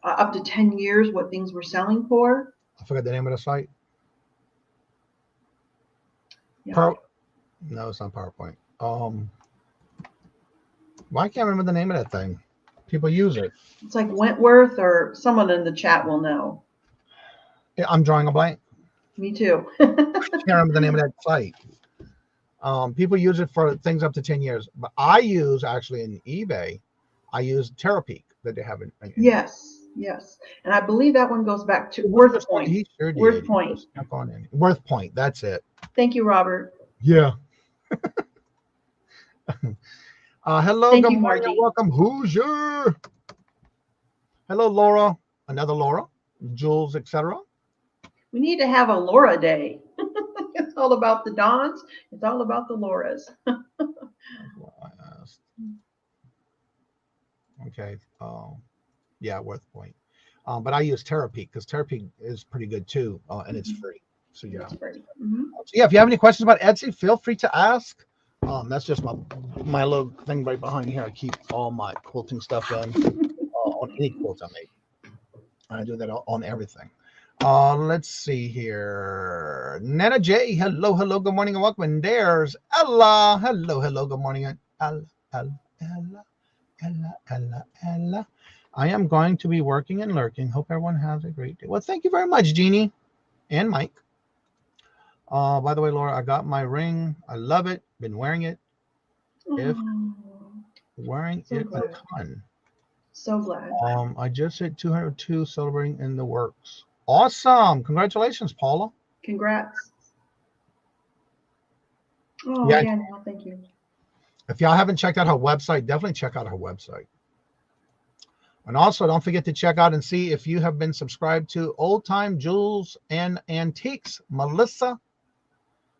up to 10 years what things were selling for? I forgot the name of the site. Yeah. No, it's not PowerPoint. Why can't I remember the name of that thing? People use it. It's like Wentworth, or someone in the chat will know. Yeah, I'm drawing a blank. Me too. I can't remember the name of that site. People use it for things up to 10 years. But I use, actually, in eBay, I use Terapeak that they have in Yes. And I believe that one goes back to Worth Point. He sure did. Worth Point. Worth Point, that's it. Thank you, Robert. Yeah. Hello, Thank good you, morning, Margie. and welcome. Hoosier. Hello, Laura. Another Laura. Jules, etc. We need to have a Laura Day. It's all about the Dons. It's all about the Lauras. Okay. Yeah, Worth Point. But I use Terapeak because Terapeak is pretty good too, and it's free. So yeah. It's free. Mm-hmm. So yeah, if you have any questions about Etsy, feel free to ask. That's just my little thing right behind here. I keep all my quilting stuff in on any quilt I make. I do that on everything. Let's see here. Nana J, hello, good morning and welcome. And there's Ella. Hello, good morning. Ella. I am going to be working and lurking. Hope everyone has a great day. Well, thank you very much, Jeannie and Mike. By the way, Laura, I got my ring. I love it. Been wearing it. If Oh, wearing so it a glad. ton. So glad. I just hit 202 celebrating in the works. Awesome. Congratulations, Paula. Congrats. Oh, Yeah. Danielle, thank you. If y'all haven't checked out her website, definitely check out her website. And also, don't forget to check out and see if you have been subscribed to Old Time Jewels and Antiques. Melissa,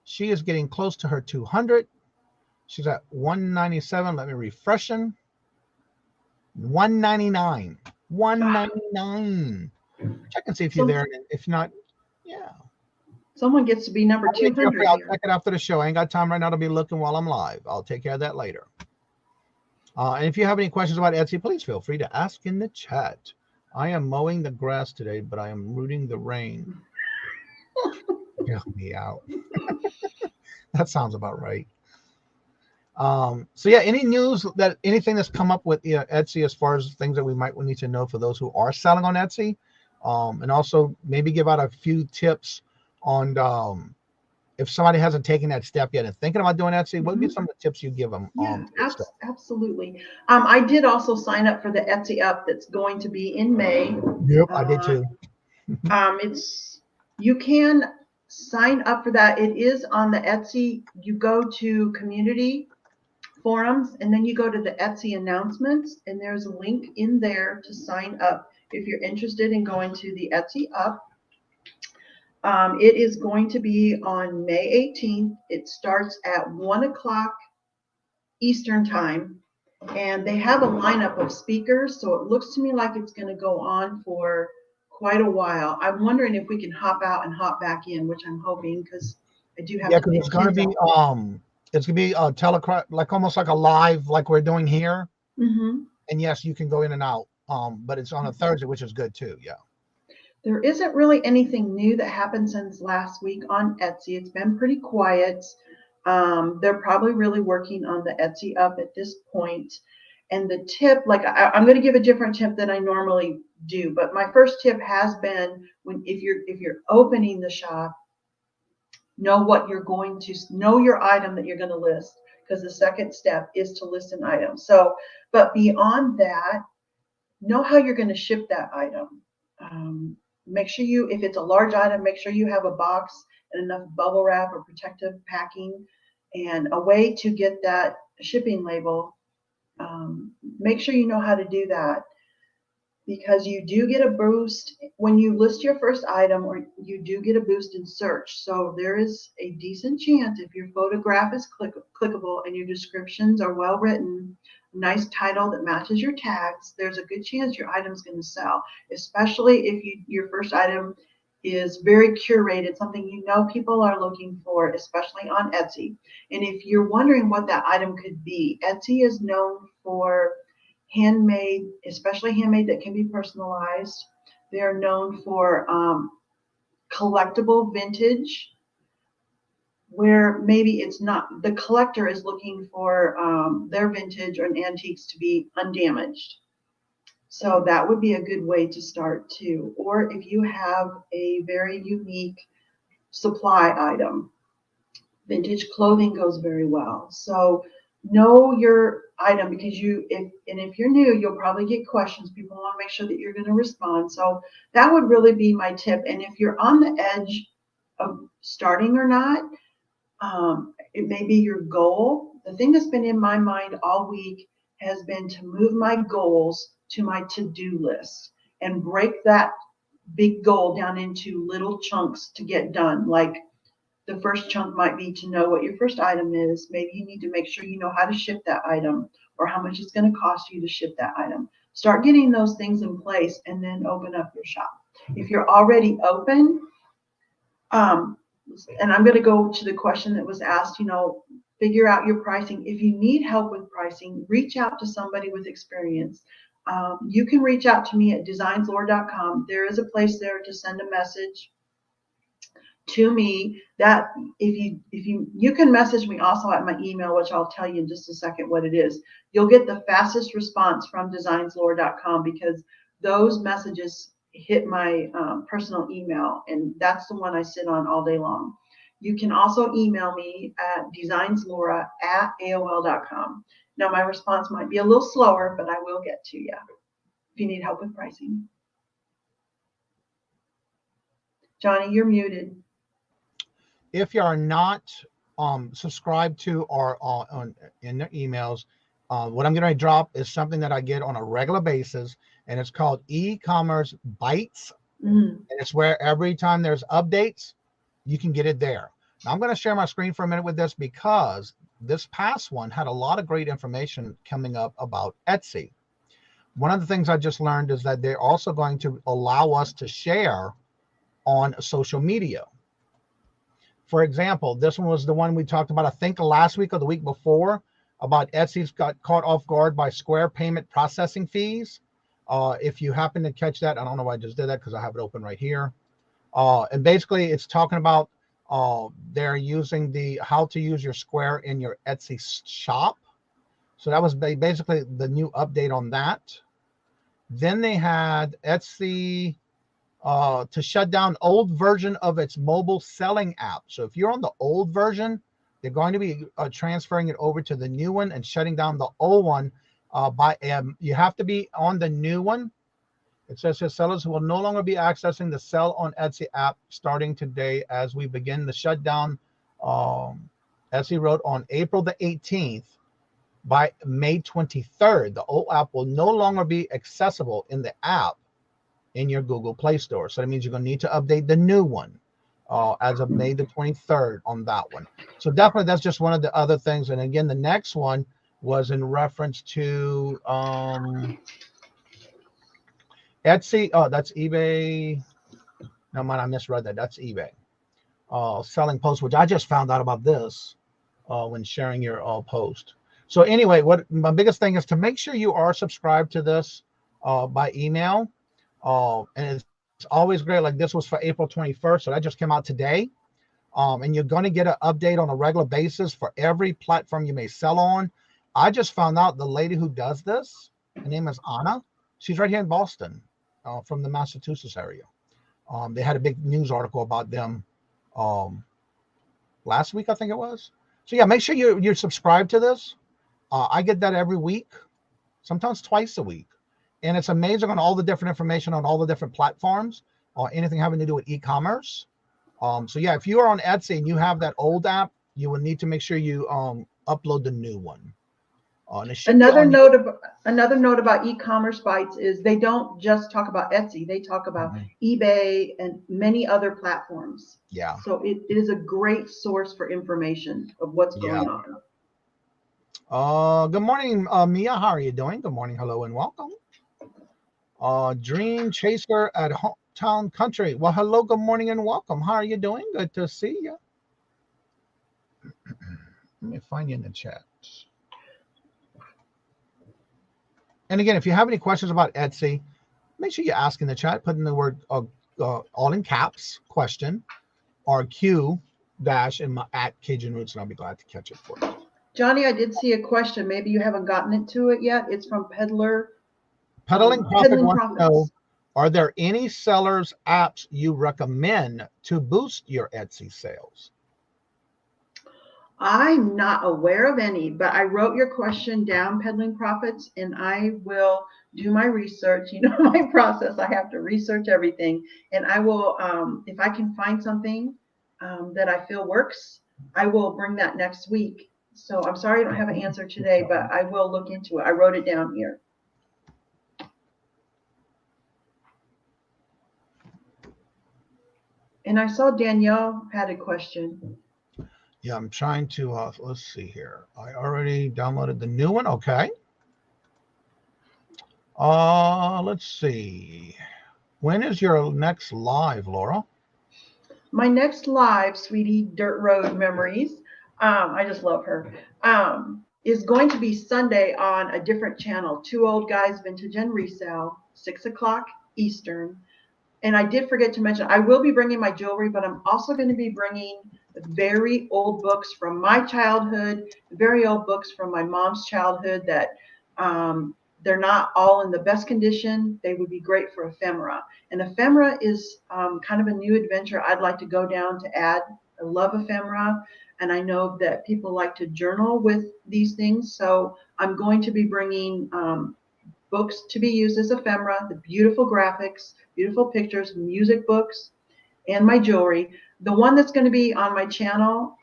she is getting close to her 200. She's at 197. Let me refresh him. 199. 199. Check and see if you're there. And if not, yeah. Someone gets to be number I'll 200 check here. it after the show. I ain't got time right now to be looking while I'm live. I'll take care of that later. And if you have any questions about Etsy, please feel free to ask in the chat. I am mowing the grass today, but I am rooting the rain. Help me out. That sounds about right. So yeah, any news that anything that's come up with Etsy as far as things that we might need to know for those who are selling on Etsy, and also maybe give out a few tips on if somebody hasn't taken that step yet and thinking about doing Etsy, what would be some of the tips you give them? Yeah, absolutely. I did also sign up for the Etsy up that's going to be in May. Yep, I did too. You can sign up for that. It is on the Etsy. You go to community forums and then you go to the Etsy announcements, and there's a link in there to sign up if you're interested in going to the Etsy up. It is going to be on May 18th. It starts at 1 o'clock Eastern time, and they have a lineup of speakers, so it looks to me like it's going to go on for quite a while. I'm wondering if we can hop out and hop back in, which I'm hoping, because I do have to because it's going to be like almost like a live, like we're doing here. Mm-hmm. And yes, you can go in and out, but it's on a Thursday, which is good too. Yeah. There isn't really anything new that happened since last week on Etsy. It's been pretty quiet. They're probably really working on the Etsy up at this point. And the tip, like I'm going to give a different tip than I normally do, but my first tip has been if you're opening the shop, know your item that you're going to list, because the second step is to list an item. So, but beyond that, know how you're going to ship that item. Make sure if it's a large item, make sure you have a box and enough bubble wrap or protective packing and a way to get that shipping label. Make sure you know how to do that, because you do get a boost when you list your first item, or you do get a boost in search. So there is a decent chance, if your photograph is clickable and your descriptions are well written, nice title that matches your tags, there's a good chance your item's going to sell, especially if your first item is very curated, something you know people are looking for, especially on Etsy. And if you're wondering what that item could be, Etsy is known for handmade, especially handmade that can be personalized. They're known for collectible vintage, where maybe it's not, the collector is looking for their vintage or antiques to be undamaged. So that would be a good way to start too. Or if you have a very unique supply item, vintage clothing goes very well. So know your item, because if you're new, you'll probably get questions. People want to make sure that you're going to respond. So that would really be my tip. And if you're on the edge of starting or not, it may be your goal. The thing that's been in my mind all week has been to move my goals to my to-do list and break that big goal down into little chunks to get done. Like the first chunk might be to know what your first item is. Maybe you need to make sure you know how to ship that item, or how much it's going to cost you to ship that item. Start getting those things in place and then open up your shop. If you're already open, and I'm going to go to the question that was asked, figure out your pricing. If you need help with pricing, reach out to somebody with experience. You can reach out to me at DzinesLaura.com. There is a place there to send a message to me. That if you can message me also at my email, which I'll tell you in just a second what it is. You'll get the fastest response from DzinesLaura.com, because those messages hit my personal email, and that's the one I sit on all day long. You can also email me at DzinesLaura@AOL.com. Now, my response might be a little slower, but I will get to you if you need help with pricing. Johnny, you're muted. If you are not subscribed to or in their emails, what I'm going to drop is something that I get on a regular basis, and it's called e-commerce bites. And it's where every time there's updates, you can get it there. Now, I'm going to share my screen for a minute with this because this past one had a lot of great information coming up about Etsy. One of the things I just learned is that they're also going to allow us to share on social media. For example, this one was the one we talked about, I think last week or the week before, about Etsy's got caught off guard by Square payment processing fees. If you happen to catch that, I don't know why I just did that because I have it open right here. And basically it's talking about they're using the how to use your Square in your Etsy shop. So that was basically the new update on that. Then they had Etsy to shut down old version of its mobile selling app. So if you're on the old version, they're going to be transferring it over to the new one and shutting down the old one. You have to be on the new one. It says here, sellers will no longer be accessing the Sell on Etsy app starting today as we begin the shutdown. Etsy wrote on April the 18th. By May 23rd, the old app will no longer be accessible in the app in your Google Play Store. So that means you're going to need to update the new one as of May the 23rd on that one. So definitely that's just one of the other things. And again, the next one was in reference to Etsy. Oh, that's eBay. No, mind, I misread that. That's eBay. Selling posts, which I just found out about this when sharing your post. So anyway, what my biggest thing is to make sure you are subscribed to this by email. And it's always great. Like this was for April 21st. So that just came out today. And you're going to get an update on a regular basis for every platform you may sell on. I just found out the lady who does this, her name is Anna. She's right here in Boston from the Massachusetts area. They had a big news article about them last week, I think it was. So yeah, make sure you're subscribed to this. I get that every week, sometimes twice a week. And it's amazing on all the different information on all the different platforms or anything having to do with e-commerce. So yeah, if you are on Etsy and you have that old app, you will need to make sure you upload the new one. Another note about e-commerce bites is they don't just talk about Etsy. They talk about eBay and many other platforms. Yeah. So it is a great source for information of what's going on. Good morning, Mia. How are you doing? Good morning. Hello and welcome. Dream Chaser at Hometown Country. Well, hello, good morning and welcome. How are you doing? Good to see you. Let me find you in the chat. And again, if you have any questions about Etsy, make sure you ask in the chat. Put in the word all in caps question or Q dash at Kajun Roots, and I'll be glad to catch it for you. Johnny, I did see a question. Maybe you haven't gotten into it yet. It's from Peddling Profit wants to know, are there any sellers apps you recommend to boost your Etsy sales? I'm not aware of any, but I wrote your question down, Peddling Profits, and I will do my research. You know my process. I have to research everything, and I will, if I can find something that I feel works, I will bring that next week. So I'm sorry I don't have an answer today, but I will look into it. I wrote it down here. And I saw Danielle had a question. Yeah, I'm trying to, let's see here. I already downloaded the new one. Okay. Let's see. When is your next live, Laura? My next live, sweetie, Dirt Road Memories, I just love her, is going to be Sunday on a different channel, Two Old Guys Vintage and Resell, 6 o'clock Eastern. And I did forget to mention, I will be bringing my jewelry, but I'm also going to be bringing very old books from my childhood, very old books from my mom's childhood that they're not all in the best condition. They would be great for ephemera. And ephemera is kind of a new adventure I'd like to go down to add I love ephemera, and I know that people like to journal with these things. So I'm going to be bringing books to be used as ephemera, the beautiful graphics, beautiful pictures, music books, and my jewelry. The one that's going to be on my channel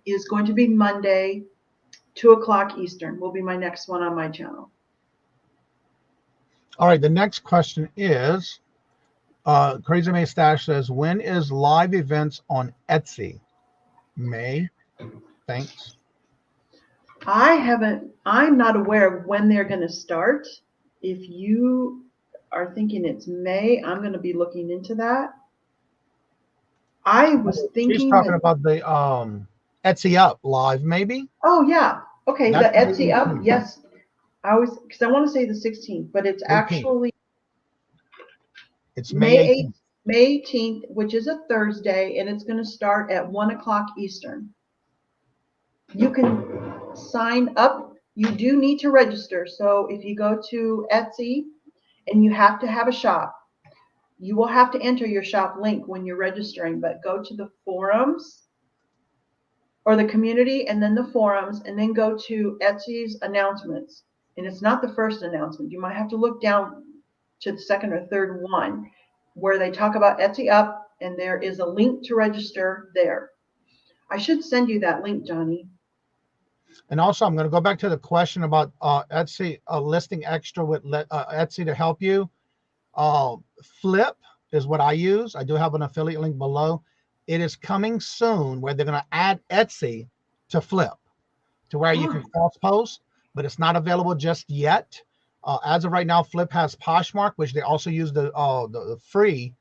is going to be Monday, 2 o'clock Eastern will be my next one on my channel. All right, the next question is, Crazy May Stash says, when is live events on Etsy? May, thanks. I'm not aware of when they're going to start. If you are thinking it's May, I'm going to be looking into that. I was thinking She's talking that, about the Etsy Up live, maybe. oh yeah, okay, That's the Etsy Up, 18th. yes. Because I want to say the 16th, but it's 18th. actually It's May 18th. May 18th, which is a Thursday, and it's going to start at 1 o'clock Eastern. You can sign up. You do need to register. So if you go to Etsy and you have to have a shop, you will have to enter your shop link when you're registering, but go to the forums or the community and then the forums, and then go to Etsy's announcements. And it's not the first announcement. You might have to look down to the second or third one where they talk about Etsy Up, and there is a link to register there. I should send you that link, Johnny. And also, I'm going to go back to the question about Etsy listing extra with Etsy to help you. Flip is what I use. I do have an affiliate link below. It is coming soon where they're going to add Etsy to Flip, to where you can cross post, but it's not available just yet. As of right now, Flip has Poshmark, which they also use the free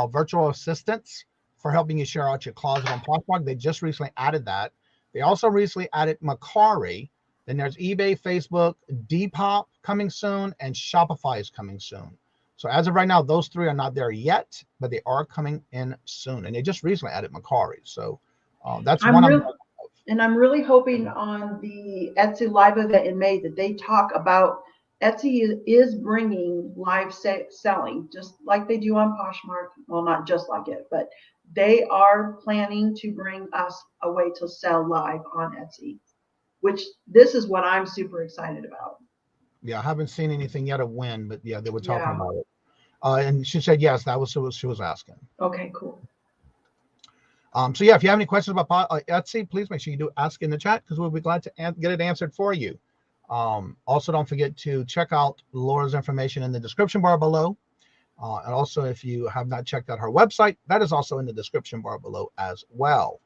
virtual assistants for helping you share out your closet on Poshmark. They just recently added that. They also recently added Mercari. Then there's eBay, Facebook, Depop coming soon, and Shopify is coming soon. So as of right now, those three are not there yet, but they are coming in soon. And they just recently added Mercari. So that's one. And I'm really hoping on the Etsy live event in May that they talk about Etsy is bringing live selling, just like they do on Poshmark. Well, not just like it, but they are planning to bring us a way to sell live on Etsy, which this is what I'm super excited about. Yeah, I haven't seen anything yet of when, but yeah, they were talking about it. And she said, yes, that was what she was asking. Okay, cool. So yeah, if you have any questions about Etsy, please make sure you do ask in the chat, because we'll be glad to get it answered for you. Also, don't forget to check out Laura's information in the description bar below. And also, if you have not checked out her website, that is also in the description bar below as well.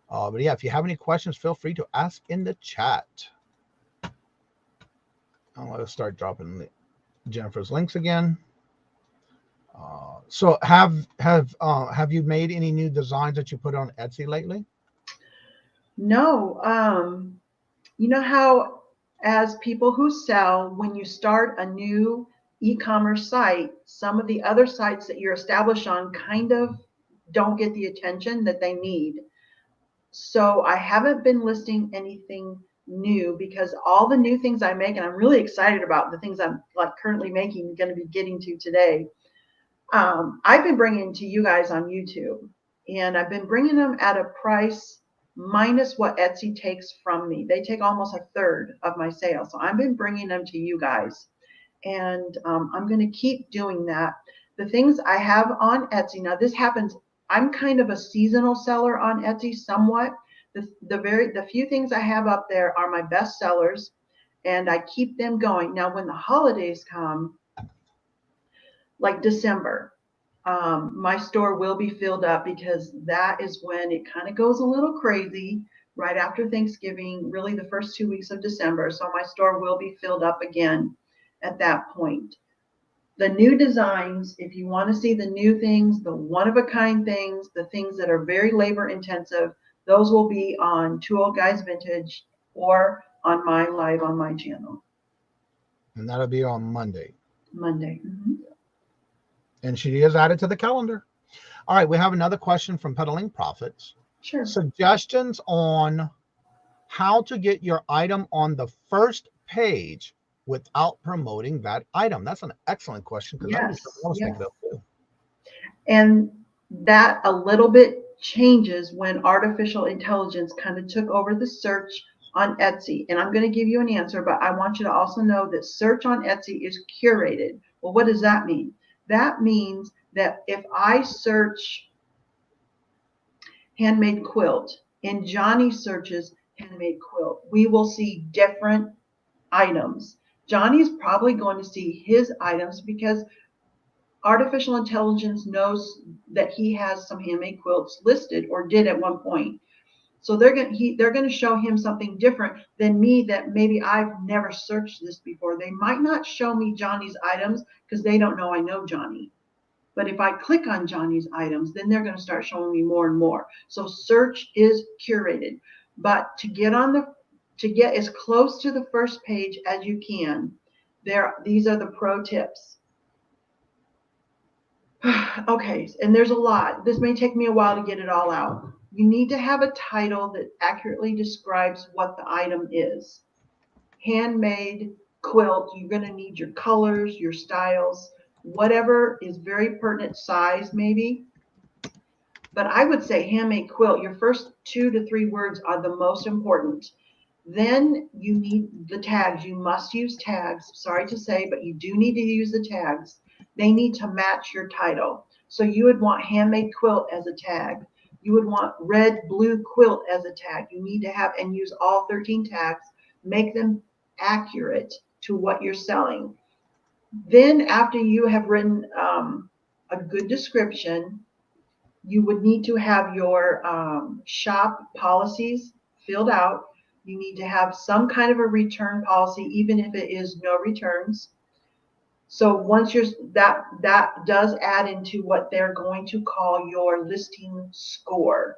But yeah, if you have any questions, feel free to ask in the chat. I'm going to start dropping Jennifer's links again. So have you made any new designs that you put on Etsy lately? No. You know how as people who sell, when you start a new e-commerce site, some of the other sites that you're established on kind of don't get the attention that they need. So I haven't been listing anything new, because all the new things I make, and I'm really excited about the things I'm like currently making, going to be getting to today. I've been bringing to you guys on YouTube, and I've been bringing them at a price minus what Etsy takes from me. They take almost a third of my sales. So I've been bringing them to you guys, and I'm going to keep doing that. The things I have on Etsy, now this happens, I'm kind of a seasonal seller on Etsy somewhat. The few things I have up there are my best sellers, and I keep them going. Now, when the holidays come, like December, my store will be filled up, because that is when it kind of goes a little crazy right after Thanksgiving, really the first 2 weeks of December. So my store will be filled up again at that point. The new designs, if you want to see the new things, the one-of-a-kind things, the things that are very labor intensive, those will be on Two Old Guys Vintage or on my live on my channel. And that'll be on Monday. Monday. Mm-hmm. And she is added to the calendar. All right, we have another question from Peddling Profits. Sure. Suggestions on how to get your item on the first page without promoting that item. That's an excellent question, because Yes. I was thinking of too. And that a little bit changes when artificial intelligence kind of took over the search on Etsy. And I'm going to give you an answer, but I want you to also know that search on Etsy is curated. Well, what does that mean? That means that if I search handmade quilt and Johnny searches handmade quilt, we will see different items. Johnny's probably going to see his items because artificial intelligence knows that he has some handmade quilts listed or did at one point. So they're going to show him something different than me that maybe I've never searched this before. They might not show me Johnny's items because they don't know I know Johnny. But if I click on Johnny's items, then they're going to start showing me more and more. So search is curated. But to get as close to the first page as you can, these are the pro tips. Okay, and there's a lot. This may take me a while to get it all out. You need to have a title that accurately describes what the item is. Handmade quilt, you're going to need your colors, your styles, whatever is very pertinent, size maybe. But I would say handmade quilt, your first 2 to 3 words are the most important. Then you need the tags. You must use tags. Sorry to say, but you do need to use the tags. They need to match your title. So you would want handmade quilt as a tag. You would want red, blue quilt as a tag. You need to have and use all 13 tags. Make them accurate to what you're selling. Then after you have written a good description, you would need to have your shop policies filled out. You need to have some kind of a return policy, even if it is no returns. So once that does add into what they're going to call your listing score.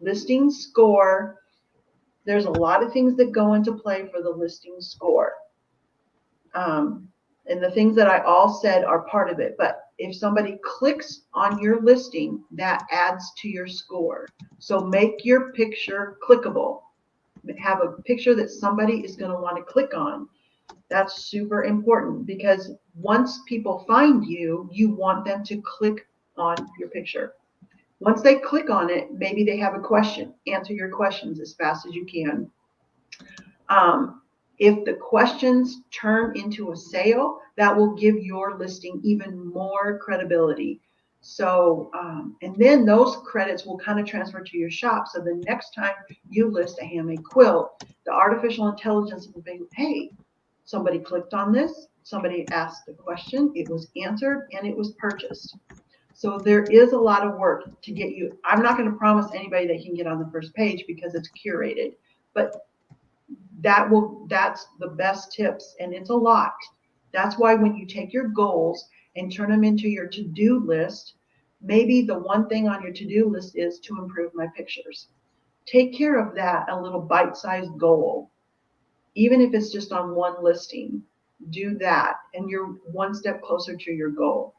Listing score, there's a lot of things that go into play for the listing score. And the things that I all said are part of it. But if somebody clicks on your listing, that adds to your score. So make your picture clickable. Have a picture that somebody is going to want to click on. That's super important because once people find you, you want them to click on your picture. Once they click on it, maybe they have a question. Answer your questions as fast as you can. If the questions turn into a sale, that will give your listing even more credibility. So, and then those credits will kind of transfer to your shop. So the next time you list a handmade quilt, the artificial intelligence will be, hey, somebody clicked on this, somebody asked a question, it was answered, and it was purchased. So there is a lot of work to get you. I'm not going to promise anybody that can get on the first page because it's curated, but that's the best tips, and it's a lot. That's why when you take your goals and turn them into your to-do list, maybe the one thing on your to-do list is to improve my pictures. Take care of that, a little bite-sized goal. Even if it's just on one listing, do that, and you're one step closer to your goal.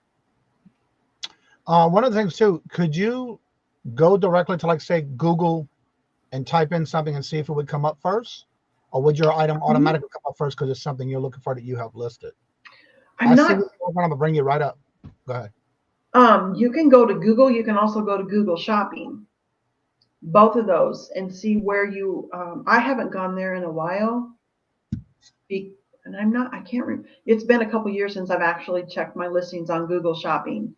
One of the things too, could you go directly to, like, say, Google and type in something and see if it would come up first? Or would your item automatically come up first because it's something you're looking for that you have listed? I'm going to bring you right up. Go ahead. You can go to Google. You can also go to Google Shopping. Both of those, and see where you, I haven't gone there in a while. And I can't remember. It's been a couple years since I've actually checked my listings on Google Shopping.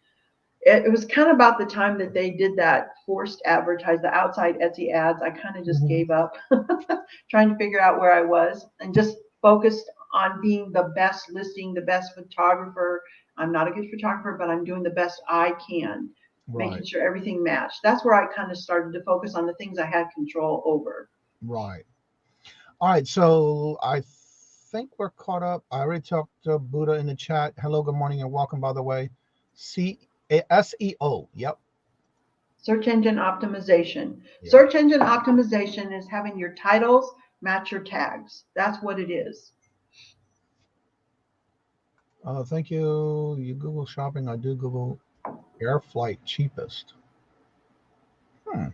It was kind of about the time that they did that forced advertise, the outside Etsy ads. I kind of just gave up trying to figure out where I was and just focused on being the best listing, the best photographer. I'm not a good photographer, but I'm doing the best I can, making sure everything matched. That's where I kind of started to focus on the things I had control over. Right. All right. So I think we're caught up. I already talked to Buddha in the chat. Hello, good morning, and welcome, by the way. SEO. Yep. Search engine optimization. Yeah. Search engine optimization is having your titles match your tags. That's what it is. Thank you. You Google Shopping. I do Google air flight cheapest. All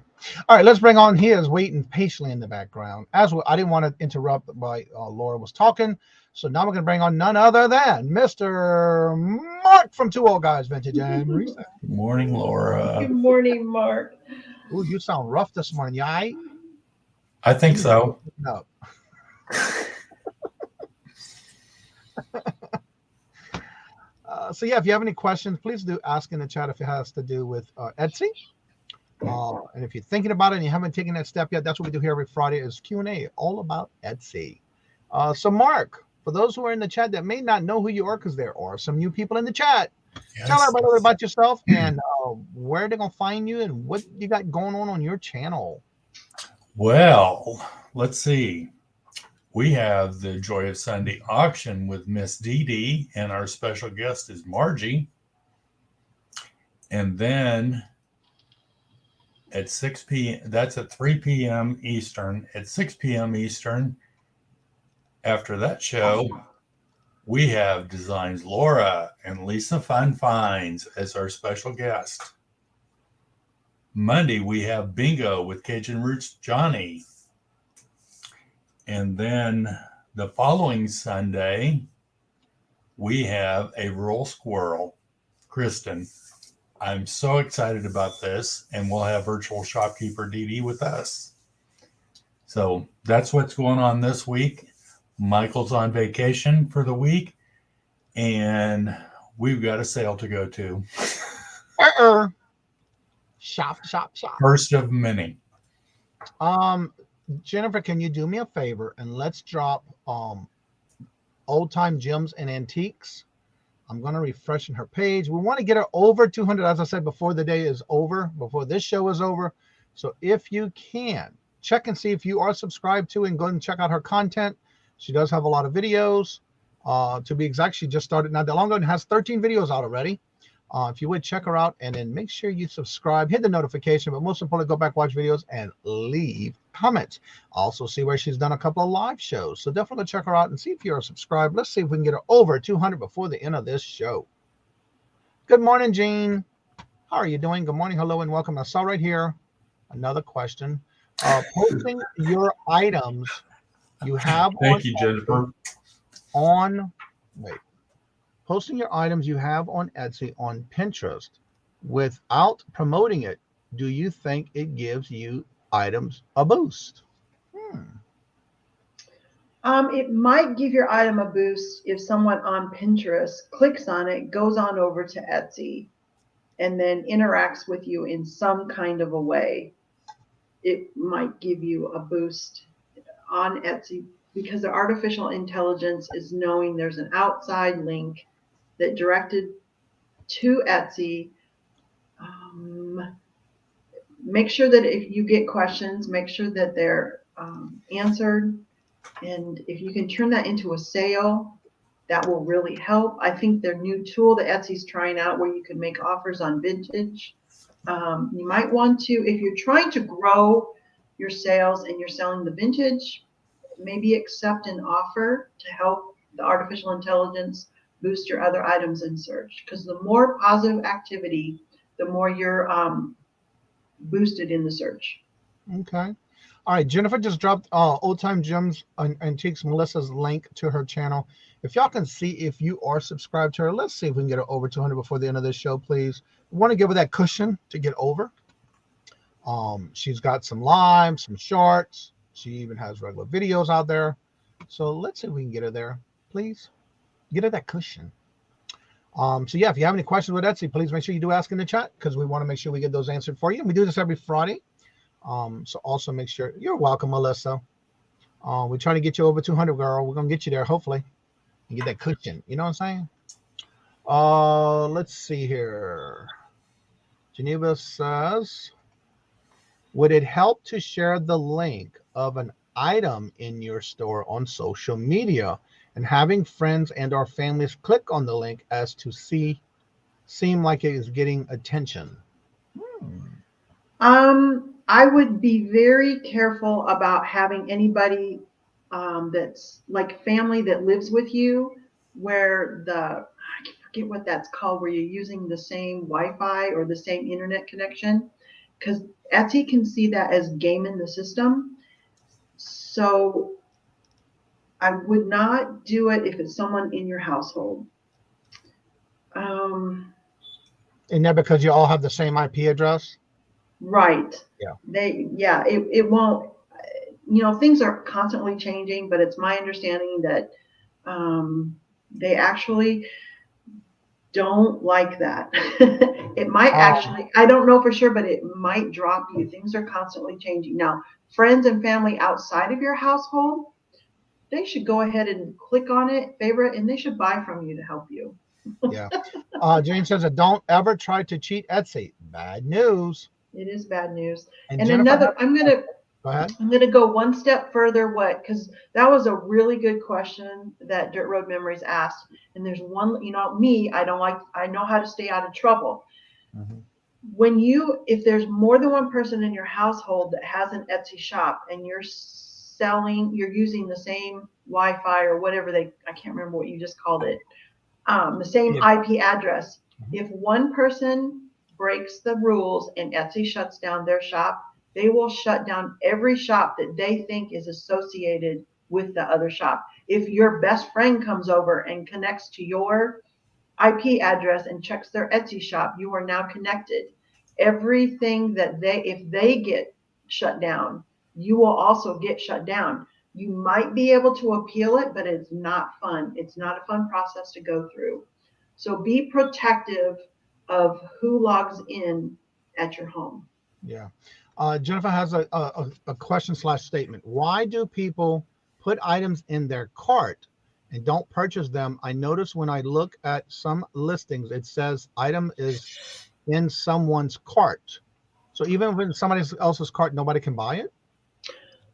right, let's bring on. He is waiting patiently in the background. As well, I didn't want to interrupt by Laura was talking. So now we're going to bring on none other than Mr. Mark from Two Old Guys Vintage and Reselling. Good morning, Laura. Good morning, Mark. Ooh, you sound rough this morning. You all right? I think so. No. So yeah, if you have any questions, please do ask in the chat if it has to do with Etsy. And if you're thinking about it and you haven't taken that step yet, that's what we do here every Friday is Q&A, all about Etsy. So Mark, for those who are in the chat that may not know who you are, because there are some new people in the chat, Yes. tell everybody a little about yourself and where they're going to find you and what you got going on your channel. Well, let's see. We have the Joy of Sunday auction with Miss Dee Dee, and our special guest is Margie. And then at 6 p.m., that's at 3 p.m. Eastern. At 6 p.m. Eastern, after that show, we have DzinesLaura and Lisa Fun Finds as our special guest. Monday, we have Bingo with Kajun Roots Johnny. And then the following Sunday, we have a rural squirrel, Kristen. I'm so excited about this, and we'll have virtual shopkeeper Dee Dee with us. So that's what's going on this week. Michael's on vacation for the week, and we've got a sale to go to. Shop. First of many. Jennifer, can you do me a favor and let's drop old time gems and antiques. I'm going to refresh her page. We want to get her over 200, as I said, before the day is over, before this show is over. So if you can, check and see if you are subscribed to and go and check out her content. She does have a lot of videos. To be exact, she just started not that long ago and has 13 videos out already. If you would, check her out and then make sure you subscribe, hit the notification, but most importantly, go back, watch videos, and leave comments. Also see where she's done a couple of live shows. So definitely check her out and see if you're subscribed. Let's see if we can get her over 200 before the end of this show. Good morning, Jean. How are you doing? Good morning, hello, and welcome. I saw right here another question. Posting your items you have Thank you, Jennifer. Posting your items you have on Etsy on Pinterest without promoting it, do you think it gives you items a boost? It might give your item a boost if someone on Pinterest clicks on it, goes on over to Etsy, and then interacts with you in some kind of a way. It might give you a boost on Etsy because the artificial intelligence is knowing there's an outside link that directed to Etsy. Make sure that if you get questions, make sure that they're answered. And if you can turn that into a sale, that will really help. I think their new tool that Etsy's trying out where you can make offers on vintage. You might want to, if you're trying to grow your sales and you're selling the vintage, maybe accept an offer to help the artificial intelligence boost your other items in search, because the more positive activity, the more you're boosted in the search. Okay. All right. Jennifer just dropped Old Time Gems Antiques, Melissa's link to her channel. If y'all can see if you are subscribed to her, let's see if we can get her over 200 before the end of this show, please. We want to give her that cushion to get over. She's got some live, some shorts. She even has regular videos out there. So let's see if we can get her there, please. Get her that cushion. So yeah, if you have any questions with Etsy, please make sure you do ask in the chat because we want to make sure we get those answered for you. And we do this every Friday. So also make sure you're welcome, Melissa. We're trying to get you over 200, girl. We're gonna get you there, hopefully, and get that cushion. You know what I'm saying? Let's see here. Geneva says, would it help to share the link of an item in your store on social media and having friends and our families click on the link as to seem like it is getting attention? I would be very careful about having anybody that's like family that lives with you where I forget what that's called, where you're using the same Wi-Fi or the same internet connection, because Etsy can see that as gaming the system. So I would not do it if it's someone in your household. And that because you all have the same IP address? Right. Yeah. It won't, things are constantly changing, but it's my understanding that they actually don't like that. It might actually, I don't know for sure, but it might drop you. Things are constantly changing. Now, friends and family outside of your household, they should go ahead and click on it, favorite, and they should buy from you to help you. Yeah. Jane says that don't ever try to cheat Etsy. Bad news. It is bad news. And And Jennifer, I'm gonna go ahead. go one step further. Because that was a really good question that Dirt Road Memories asked. And there's one, I know how to stay out of trouble. If there's more than one person in your household that has an Etsy shop and you're using the same Wi-Fi or whatever I can't remember what you just called it, the same IP address. If one person breaks the rules and Etsy shuts down their shop, they will shut down every shop that they think is associated with the other shop. If your best friend comes over and connects to your IP address and checks their Etsy shop, you are now connected. Everything if they get shut down, you will also get shut down. You might be able to appeal it, but it's not fun. It's not a fun process to go through. So be protective of who logs in at your home. Yeah. Jennifer has a question / statement. Why do people put items in their cart and don't purchase them? I notice when I look at some listings, it says item is in someone's cart. So even when somebody else's cart, nobody can buy it?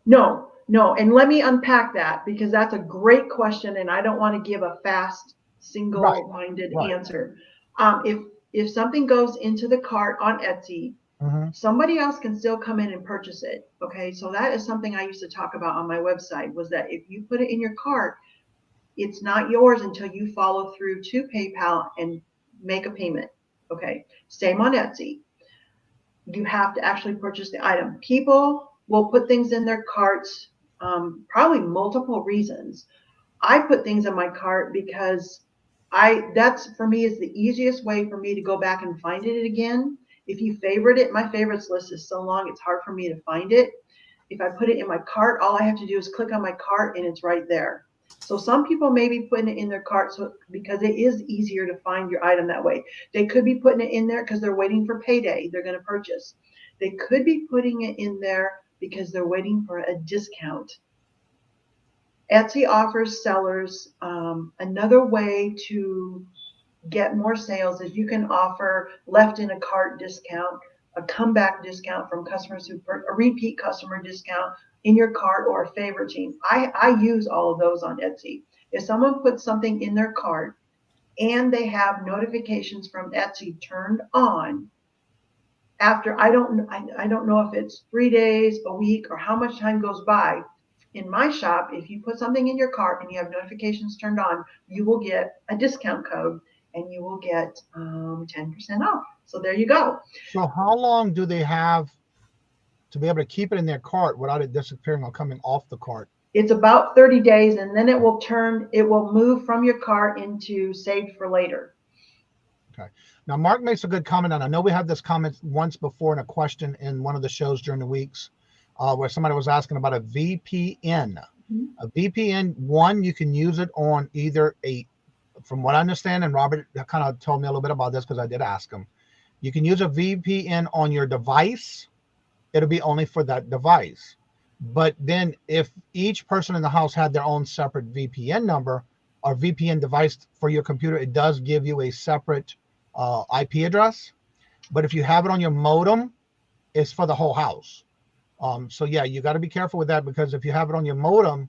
No. And let me unpack that, because that's a great question. And I don't want to give a fast, single-minded answer. If something goes into the cart on Etsy, somebody else can still come in and purchase it. Okay. So that is something I used to talk about on my website, was that if you put it in your cart, it's not yours until you follow through to PayPal and make a payment. Okay. Same on Etsy. You have to actually purchase the item. People will put things in their carts, probably multiple reasons. I put things in my cart because that's for me is the easiest way for me to go back and find it again. If you favorite it, my favorites list is so long, it's hard for me to find it. If I put it in my cart, all I have to do is click on my cart and it's right there. So some people may be putting it in their cart because it is easier to find your item that way. They could be putting it in there because they're waiting for payday. They're going to purchase. They could be putting it in there because they're waiting for a discount. Etsy offers sellers another way to get more sales is you can offer left in a cart discount, a comeback discount from customers a repeat customer discount in your cart, or a favorite team. I use all of those on Etsy. If someone puts something in their cart and they have notifications from Etsy turned on, after I don't know if it's 3 days, a week, or how much time goes by. In my shop, if you put something in your cart and you have notifications turned on, you will get a discount code and you will get 10% off. So there you go. So how long do they have to be able to keep it in their cart without it disappearing or coming off the cart? It's about 30 days, and then it will move from your cart into saved for later. Okay. Now, Mark makes a good comment, and I know we had this comment once before in a question in one of the shows during the weeks where somebody was asking about a VPN. A VPN, one, you can use it on either from what I understand, and Robert kind of told me a little bit about this because I did ask him, you can use a VPN on your device. It'll be only for that device. But then if each person in the house had their own separate VPN number or VPN device for your computer, it does give you a separate IP address. But if you have it on your modem, it's for the whole house. So yeah, you got to be careful with that, because if you have it on your modem,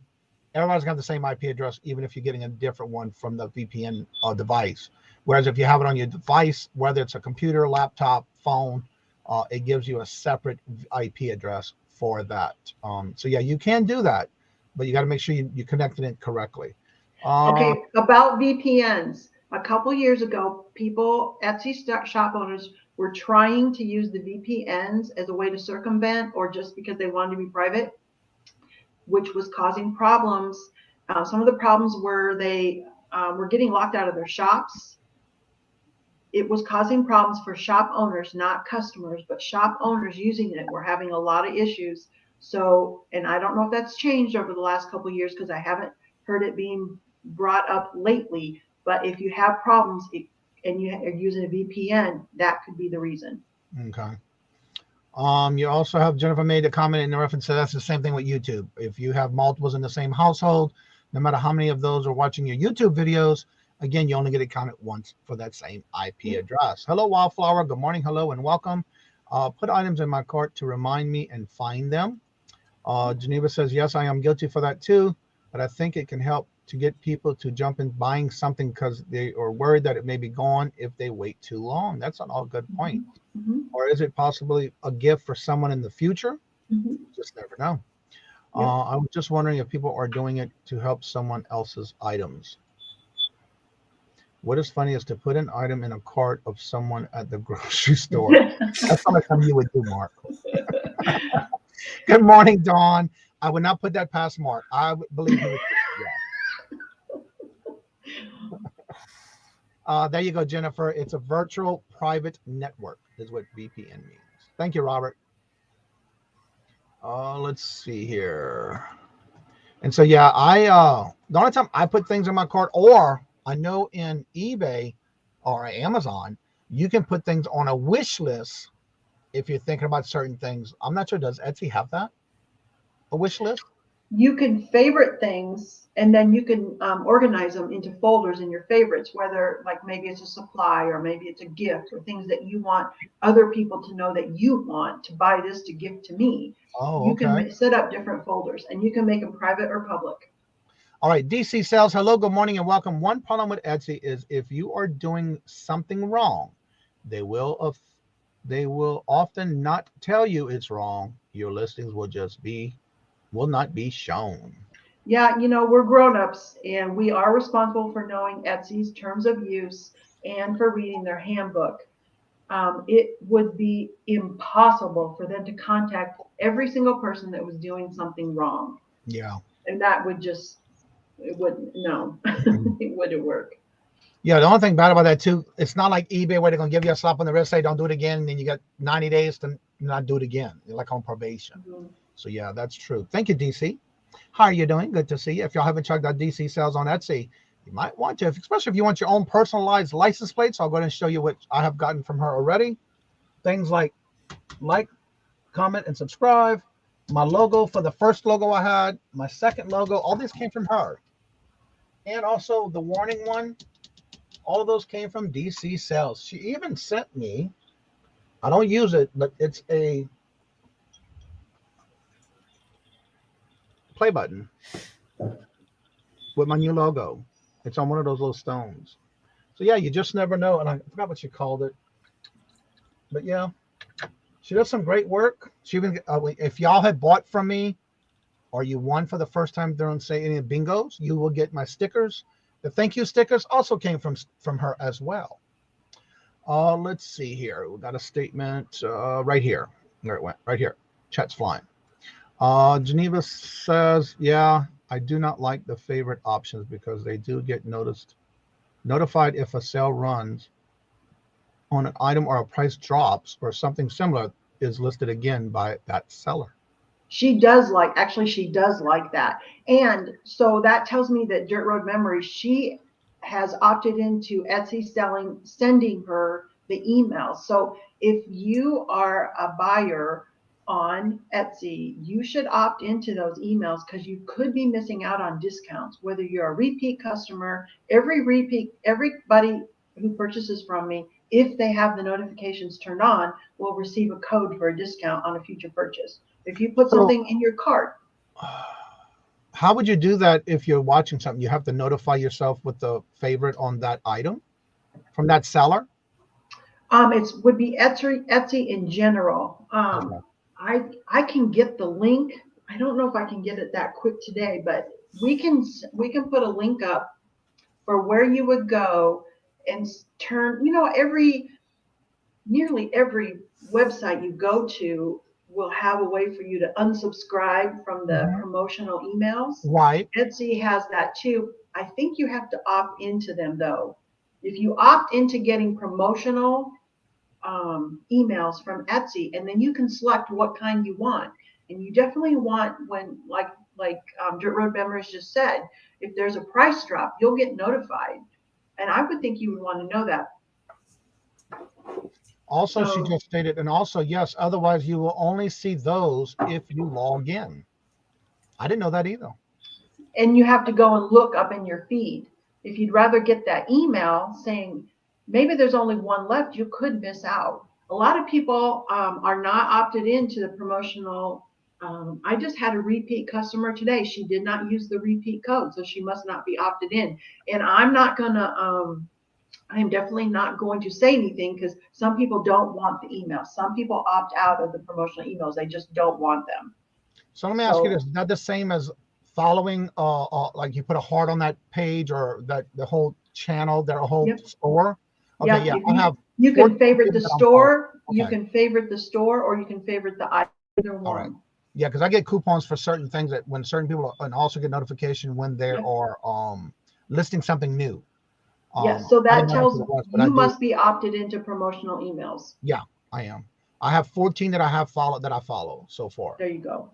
everybody's got the same IP address, even if you're getting a different one from the VPN device. Whereas if you have it on your device, whether it's a computer, laptop, phone, it gives you a separate IP address for that. So yeah, you can do that, but you got to make sure you connected it correctly. Okay, about VPNs. A couple years ago, Etsy shop owners were trying to use the VPNs as a way to circumvent, or just because they wanted to be private, which was causing problems. Some of the problems were they were getting locked out of their shops. it was causing problems for shop owners, not customers, but shop owners using it were having a lot of issues. So, and I don't know if that's changed over the last couple of years because I haven't heard it being brought up lately. But if you have problems and you are using a VPN, that could be the reason. Okay. You also have Jennifer made a comment in reference to that's the same thing with YouTube. If you have multiples in the same household, no matter how many of those are watching your YouTube videos, again, you only get it counted once for that same IP address. Hello, Wildflower. Good morning. Hello and welcome. Put items in my cart to remind me and find them. Geneva says, yes, I am guilty for that too, but I think it can help to get people to jump in buying something because they are worried that it may be gone if they wait too long. That's an all good point. Mm-hmm. Or is it possibly a gift for someone in the future? Mm-hmm. Just never know. Yep. I was just wondering if people are doing it to help someone else's items. What is funny is to put an item in a cart of someone at the grocery store. That's not something you would do, Mark. Good morning, Dawn. I would not put that past Mark. I would believe he would. Yeah. There you go, Jennifer. It's a virtual private network is what VPN means. Thank you, Robert. Let's see here. And so, yeah, the only time I put things in my cart, or I know in eBay or Amazon, you can put things on a wish list if you're thinking about certain things. I'm not sure. Does Etsy have that? A wish list? You can favorite things, and then you can organize them into folders in your favorites, whether like maybe it's a supply or maybe it's a gift or things that you want other people to know that you want to buy this to give to me. Oh, you okay. can set up different folders, and you can make them private or public. All right, DC Sales, hello, good morning, and welcome. One problem with Etsy is if you are doing something wrong, they will often not tell you it's wrong. Your listings will not be shown. Yeah, we're grown-ups, and we are responsible for knowing Etsy's terms of use and for reading their handbook. It would be impossible for them to contact every single person that was doing something wrong. Yeah. And that would it wouldn't work. Yeah, the only thing bad about that too, it's not like eBay where they're gonna give you a slap on the wrist, say don't do it again, and then you got 90 days to not do it again. You're like on probation. Mm-hmm. So yeah, that's true. Thank you, DC. How are you doing? Good to see you. If y'all haven't checked out DC Sales on Etsy, you might want to, especially if you want your own personalized license plates. I'll go ahead and show you what I have gotten from her already. Things like, comment, and subscribe. My logo for the first logo I had, my second logo, all these came from her. And also the warning one, all of those came from DC Sales. She even sent me, I don't use it, but it's a play button with my new logo. It's on one of those little stones. So yeah, you just never know. And I forgot what she called it. But yeah, she does some great work. She even, if y'all had bought from me or you won for the first time during, say, any bingos, you will get my stickers. The thank you stickers also came from her as well. Let's see here. We got a statement right here. There it went, right here. Chat's flying. Geneva says, yeah, I do not like the favorite options because they do get notified if a sale runs on an item or a price drops or something similar is listed again by that seller. She does like that. And so that tells me that Dirt Road Memories, she has opted into Etsy sending her the emails. So if you are a buyer on Etsy, you should opt into those emails because you could be missing out on discounts. Whether you're a repeat customer, everybody who purchases from me, if they have the notifications turned on, will receive a code for a discount on a future purchase. If you put something in your cart. How would you do that if you're watching something? You have to notify yourself with the favorite on that item from that seller? It would be Etsy in general. Okay. I can get the link. I don't know if I can get it that quick today, but we can put a link up for where you would go and turn, nearly every website you go to will have a way for you to unsubscribe from the promotional emails. Right. Etsy has that too. I think you have to opt into them though. If you opt into getting promotional emails from Etsy, and then you can select what kind you want. And you definitely want, when like Dirt Road Memories just said, if there's a price drop, you'll get notified. And I would think you would want to know that. Also, she So, just stated, and also, yes, otherwise you will only see those if you log in. I didn't know that either. and you have to go and look up in your feed. If you'd rather get that email saying maybe there's only one left, you could miss out. A lot of people are not opted into the promotional. I just had a repeat customer today. She did not use the repeat code, so she must not be opted in. And I'm not gonna. I am definitely not going to say anything because some people don't want the email. Some people opt out of the promotional emails. They just don't want them. So let me ask you this: is that the same as following? Like you put a heart on that page or that the whole channel, their whole store? Okay, yeah, I have. You can favorite the store. Okay. You can favorite the store, or you can favorite the item. Either one. All right. Yeah, because I get coupons for certain things that when certain people, and also get notification when they are listing something new. Yes, so that tells you must be opted into promotional emails. Yeah, I am. I have 14 that I have followed that I follow so far. There you go.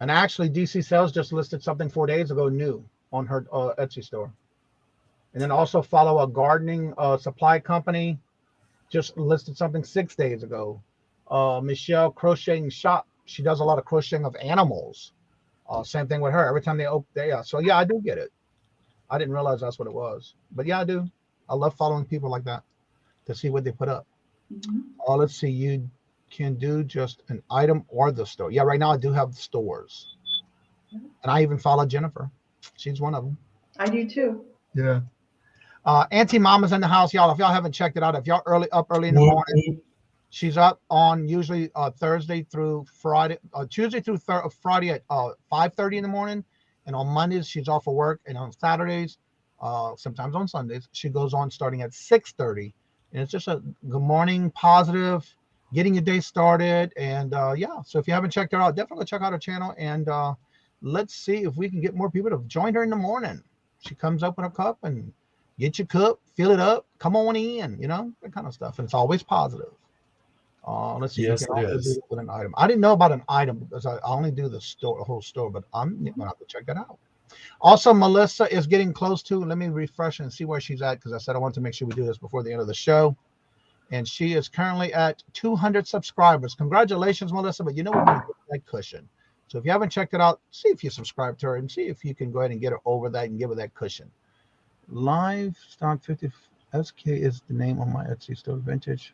And actually, DC Sales just listed something 4 days ago new on her Etsy store. And then also follow a gardening supply company, just listed something 6 days ago. Michelle Crocheting Shop. She does a lot of crocheting of animals. Same thing with her. Every time they open, so yeah, I do get it. I didn't realize that's what it was, but yeah, I do. I love following people like that to see what they put up. Mm-hmm. Let's see. You can do just an item or the store. Yeah, right now I do have the stores, and I even follow Jennifer. She's one of them. I do too. Yeah. Auntie Mama's in the house, y'all. If y'all haven't checked it out, if y'all up early in the morning, she's up on usually Thursday through Friday, Tuesday through Friday at 5:30 in the morning. And on Mondays, she's off of work. And on Saturdays, sometimes on Sundays, she goes on starting at 6:30. And it's just a good morning, positive, getting your day started. And yeah, so if you haven't checked her out, definitely check out her channel. And let's see if we can get more people to join her in the morning. She comes up with a cup and get your cup, fill it up, come on in, that kind of stuff. And it's always positive. Let's see. Yes, you can also do it with an item. I didn't know about an item because I only do the whole store, but I'm gonna have to check that out. Also, Melissa is getting close to. Let me refresh and see where she's at because I said I want to make sure we do this before the end of the show. And she is currently at 200 subscribers. Congratulations, Melissa! But you know we're gonna get that cushion. So if you haven't checked it out, see if you subscribe to her and see if you can go ahead and get her over that and give her that cushion. Livestock 50 SK is the name on my Etsy store. Vintage.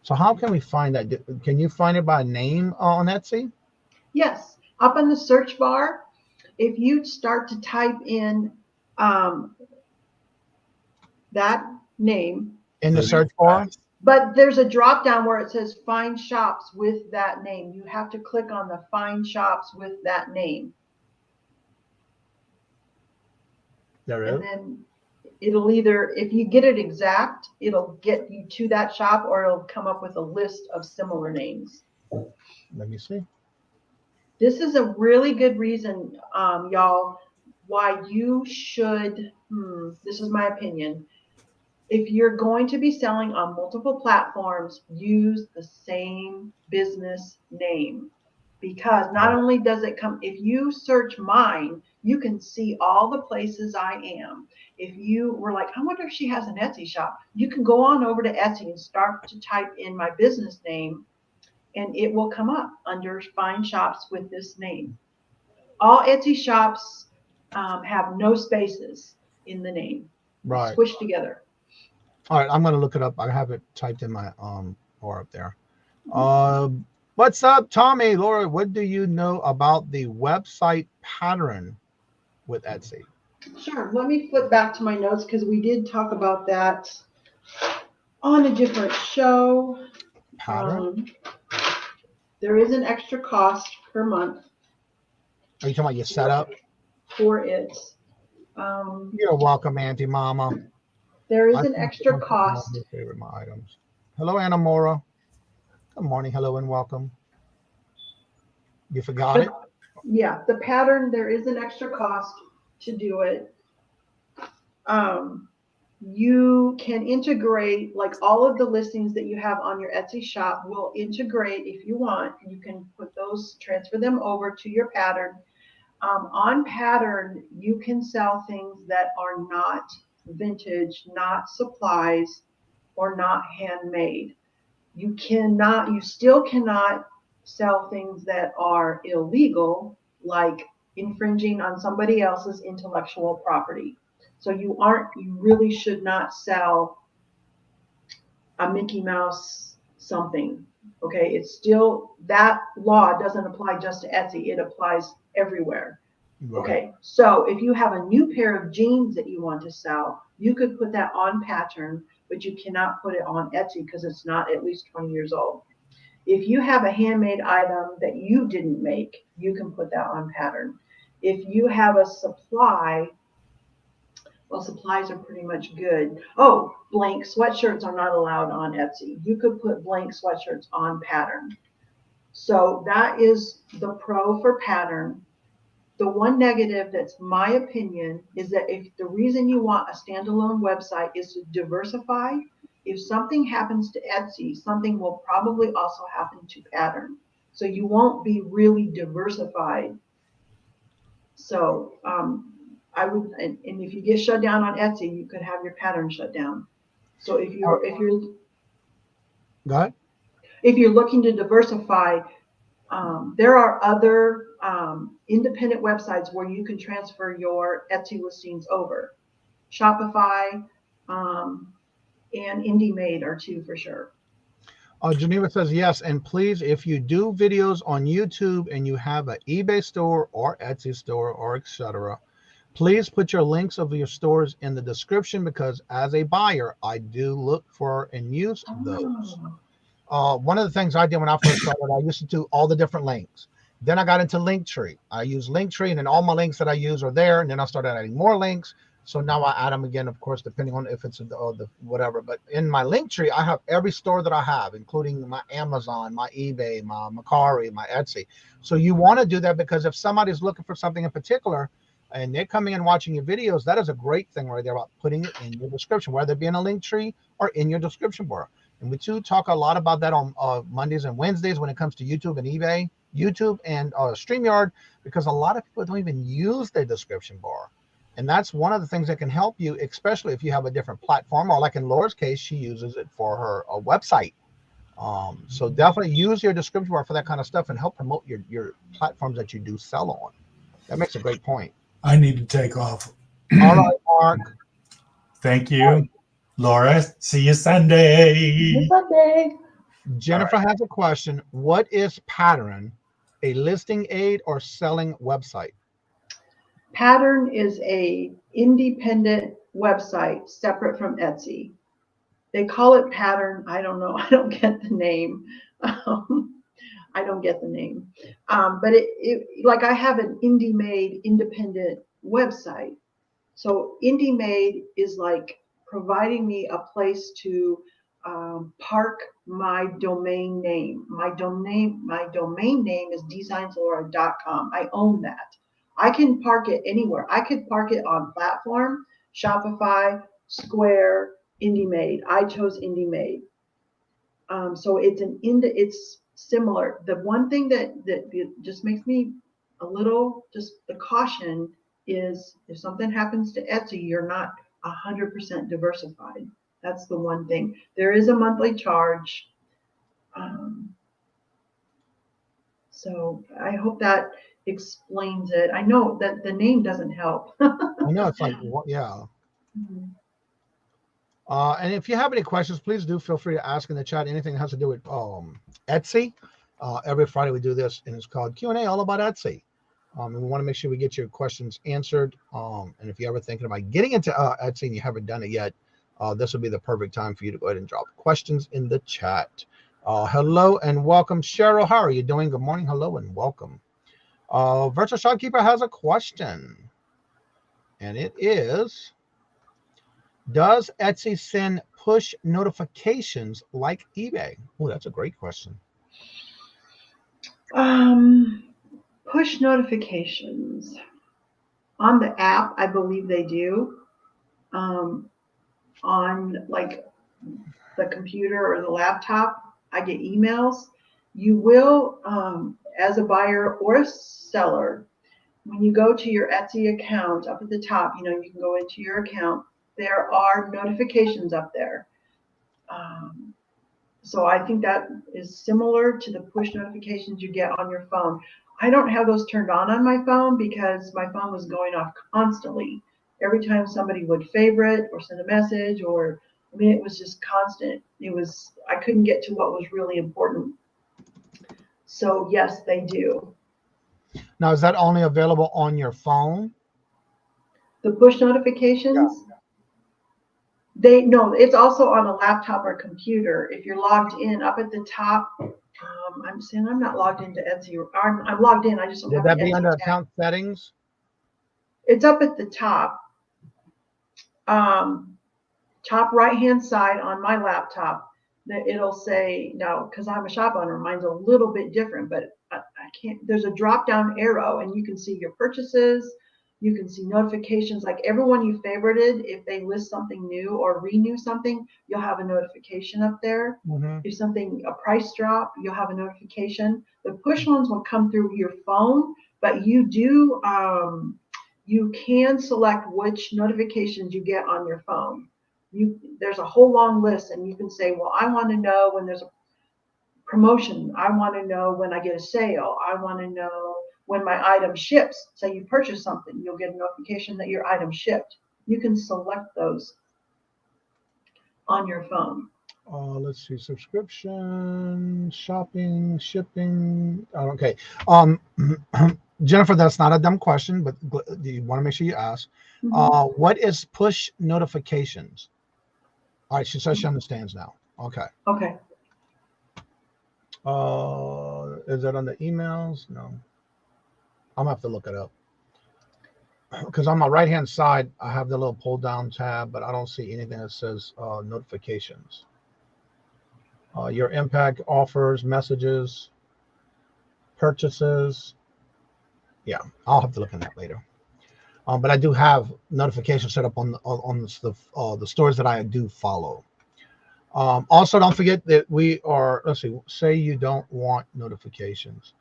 So how can we find that? Can you find it by name on Etsy? Yes. Up in the search bar, if you start to type in that name. In the search bar? But there's a drop down where it says find shops with that name. You have to click on the find shops with that name. There is. And then it'll either, if you get it exact, it'll get you to that shop, or it'll come up with a list of similar names. Let me see. This is a really good reason, y'all, why you should, this is my opinion. If you're going to be selling on multiple platforms, use the same business name. Because not only does it come, if you search mine, you can see all the places I am. If you were like, I wonder if she has an Etsy shop, you can go on over to Etsy and start to type in my business name, and it will come up under find shops with this name. All Etsy shops have no spaces in the name. Right. Squished together. All right, I'm going to look it up. I have it typed in my bar up there. What's up, Tommy? Laura, what do you know about the website pattern with Etsy? Sure. Let me flip back to my notes because we did talk about that on a different show. Pattern? There is an extra cost per month. Are you talking about your setup? For it. You're welcome, Auntie Mama. There is an extra cost. Favorite my items. Hello, Anna Mora. Good morning. Hello and welcome. You forgot it? Yeah, the pattern, there is an extra cost to do it. you can integrate, like all of the listings that you have on your Etsy shop will integrate if you want. You can put those, transfer them over to your pattern. On pattern, you can sell things that are not vintage, not supplies, or not handmade. You still cannot sell things that are illegal, like infringing on somebody else's intellectual property. So you really should not sell a Mickey Mouse something. Okay, it's still, that law doesn't apply just to Etsy, it applies everywhere. Right. Okay, so if you have a new pair of jeans that you want to sell, you could put that on pattern, but you cannot put it on Etsy because it's not at least 20 years old. If you have a handmade item that you didn't make, you can put that on pattern. If you have a supply, well, supplies are pretty much good. Oh, blank sweatshirts are not allowed on Etsy. You could put blank sweatshirts on pattern. So that is the pro for pattern. The one negative, that's my opinion, is that if the reason you want a standalone website is to diversify, if something happens to Etsy, something will probably also happen to pattern. So you won't be really diversified. So I would, and if you get shut down on Etsy, you could have your pattern shut down. So if you're Go ahead. if you're looking to diversify, there are other independent websites where you can transfer your Etsy listings over. Shopify and IndieMade are two for sure. Geneva says yes, and please, if you do videos on YouTube and you have an eBay store or Etsy store or etc., please put your links of your stores in the description, because as a buyer, I do look for and use those. One of the things I did when I first started, I used to do all the different links. Then I got into Linktree. I use Linktree, and then all my links that I use are there. And then I started adding more links. So now I add them again, of course, depending on if it's the whatever. But in my Linktree, I have every store that I have, including my Amazon, my eBay, my Mercari, my Etsy. So you want to do that, because if somebody's looking for something in particular and they're coming and watching your videos, that is a great thing right there about putting it in your description, whether it be in a Linktree or in your description bar. And we do talk a lot about that on Mondays and Wednesdays when it comes to YouTube and eBay, YouTube and StreamYard, because a lot of people don't even use their description bar. And that's one of the things that can help you, especially if you have a different platform, or like in Laura's case, she uses it for her website. So definitely use your description bar for that kind of stuff and help promote your platforms that you do sell on. That makes a great point. I need to take off. All right, Mark. Thank you. Laura, see you Sunday. Sunday. Jennifer has a question. What is Pattern, a listing aid or selling website? Pattern is a independent website separate from Etsy. They call it Pattern. I don't know. I don't get the name. I don't get the name. But it like I have an IndieMade independent website. So IndieMade is like providing me a place to park my domain name. My domain name is DzinesLaura.com. I own that. I can park it anywhere. I could park it on Platform, Shopify, Square, IndieMade. I chose IndieMade. So it's similar. The one thing that just makes me a little, just the caution is, if something happens to Etsy, you're not 100% diversified. That's the one thing. There is a monthly charge. So I hope that explains it. I know that the name doesn't help. I know, it's like, yeah. Mhm. And if you have any questions, please do feel free to ask in the chat. Anything that has to do with Etsy. Every Friday we do this, and it's called Q&A, all about Etsy. And we want to make sure we get your questions answered. And if you're ever thinking about getting into Etsy and you haven't done it yet, this will be the perfect time for you to go ahead and drop questions in the chat. Hello and welcome, Cheryl. How are you doing? Good morning. Hello and welcome. Virtual Shopkeeper has a question, and it is, does Etsy send push notifications like eBay? Oh, that's a great question. Push notifications on the app, I believe they do. On on like the computer or the laptop, I get emails. You will, as a buyer or a seller, when you go to your Etsy account up at the top, you know, you can go into your account. There are notifications up there. So I think that is similar to the push notifications you get on your phone. I don't have those turned on my phone because my phone was going off constantly. Every time somebody would favorite or send a message, or I mean, it was just constant. I couldn't get to what was really important. So yes, they do. Now, is that only available on your phone? The push notifications? No, it's also on a laptop or computer. If you're logged in up at the top, I'm saying I'm not logged into Etsy. I'm logged in. I just don't have Would that the be Etsy under tab. account settings? It's up at the top. Top right-hand side on my laptop, that it'll say, now, because I'm a shop owner, mine's a little bit different, but I can't, there's a drop-down arrow, and you can see your purchases, you can see notifications, like everyone you favorited, if they list something new or renew something, you'll have a notification up there. Mm-hmm. If something, a price drop, you'll have a notification. The push ones will come through your phone, but you do, you can select which notifications you get on your phone. There's a whole long list, and you can say, well, I want to know when there's a promotion. I want to know when I get a sale. I want to know when my item ships. Say you purchase something, you'll get a notification that your item shipped. You can select those on your phone. Let's see, subscription, shopping, shipping. Okay. Jennifer, that's not a dumb question, but you want to make sure you ask. Mm-hmm. What is push notifications? All right, she says she understands now. Okay. Okay. Is that on the emails? No. I'm gonna have to look it up. Because on my right-hand side, I have the little pull-down tab, but I don't see anything that says notifications. Your impact, offers, messages, purchases. Yeah, I'll have to look at that later. But I do have notifications set up on the stores that I do follow. Also, don't forget that we are, let's see, say you don't want notifications.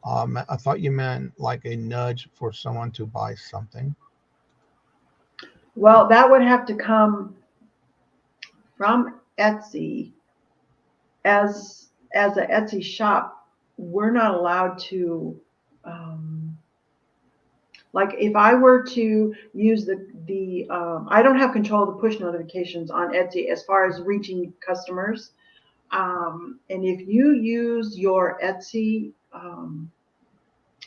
I thought you meant like a nudge for someone to buy something. Well, that would have to come from Etsy. As an Etsy shop, we're not allowed to, like if I were to use I don't have control of the push notifications on Etsy as far as reaching customers. And if you use your Etsy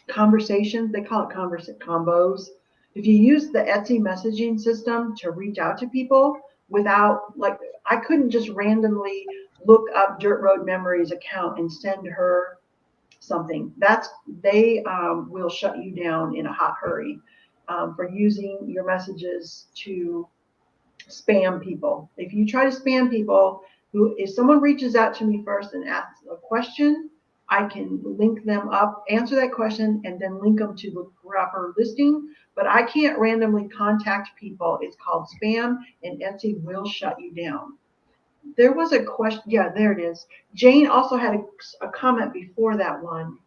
conversations, they call it combos. If you use the Etsy messaging system to reach out to people without, like, I couldn't just randomly look up Dirt Road Memories account and send her something. They will shut you down in a hot hurry for using your messages to spam people. If you try to spam people, if someone reaches out to me first and asks a question, I can link them up, answer that question, and then link them to the proper listing. But I can't randomly contact people. It's called spam, and Etsy will shut you down. There was a question. Yeah, there it is. Jane also had a comment before that one.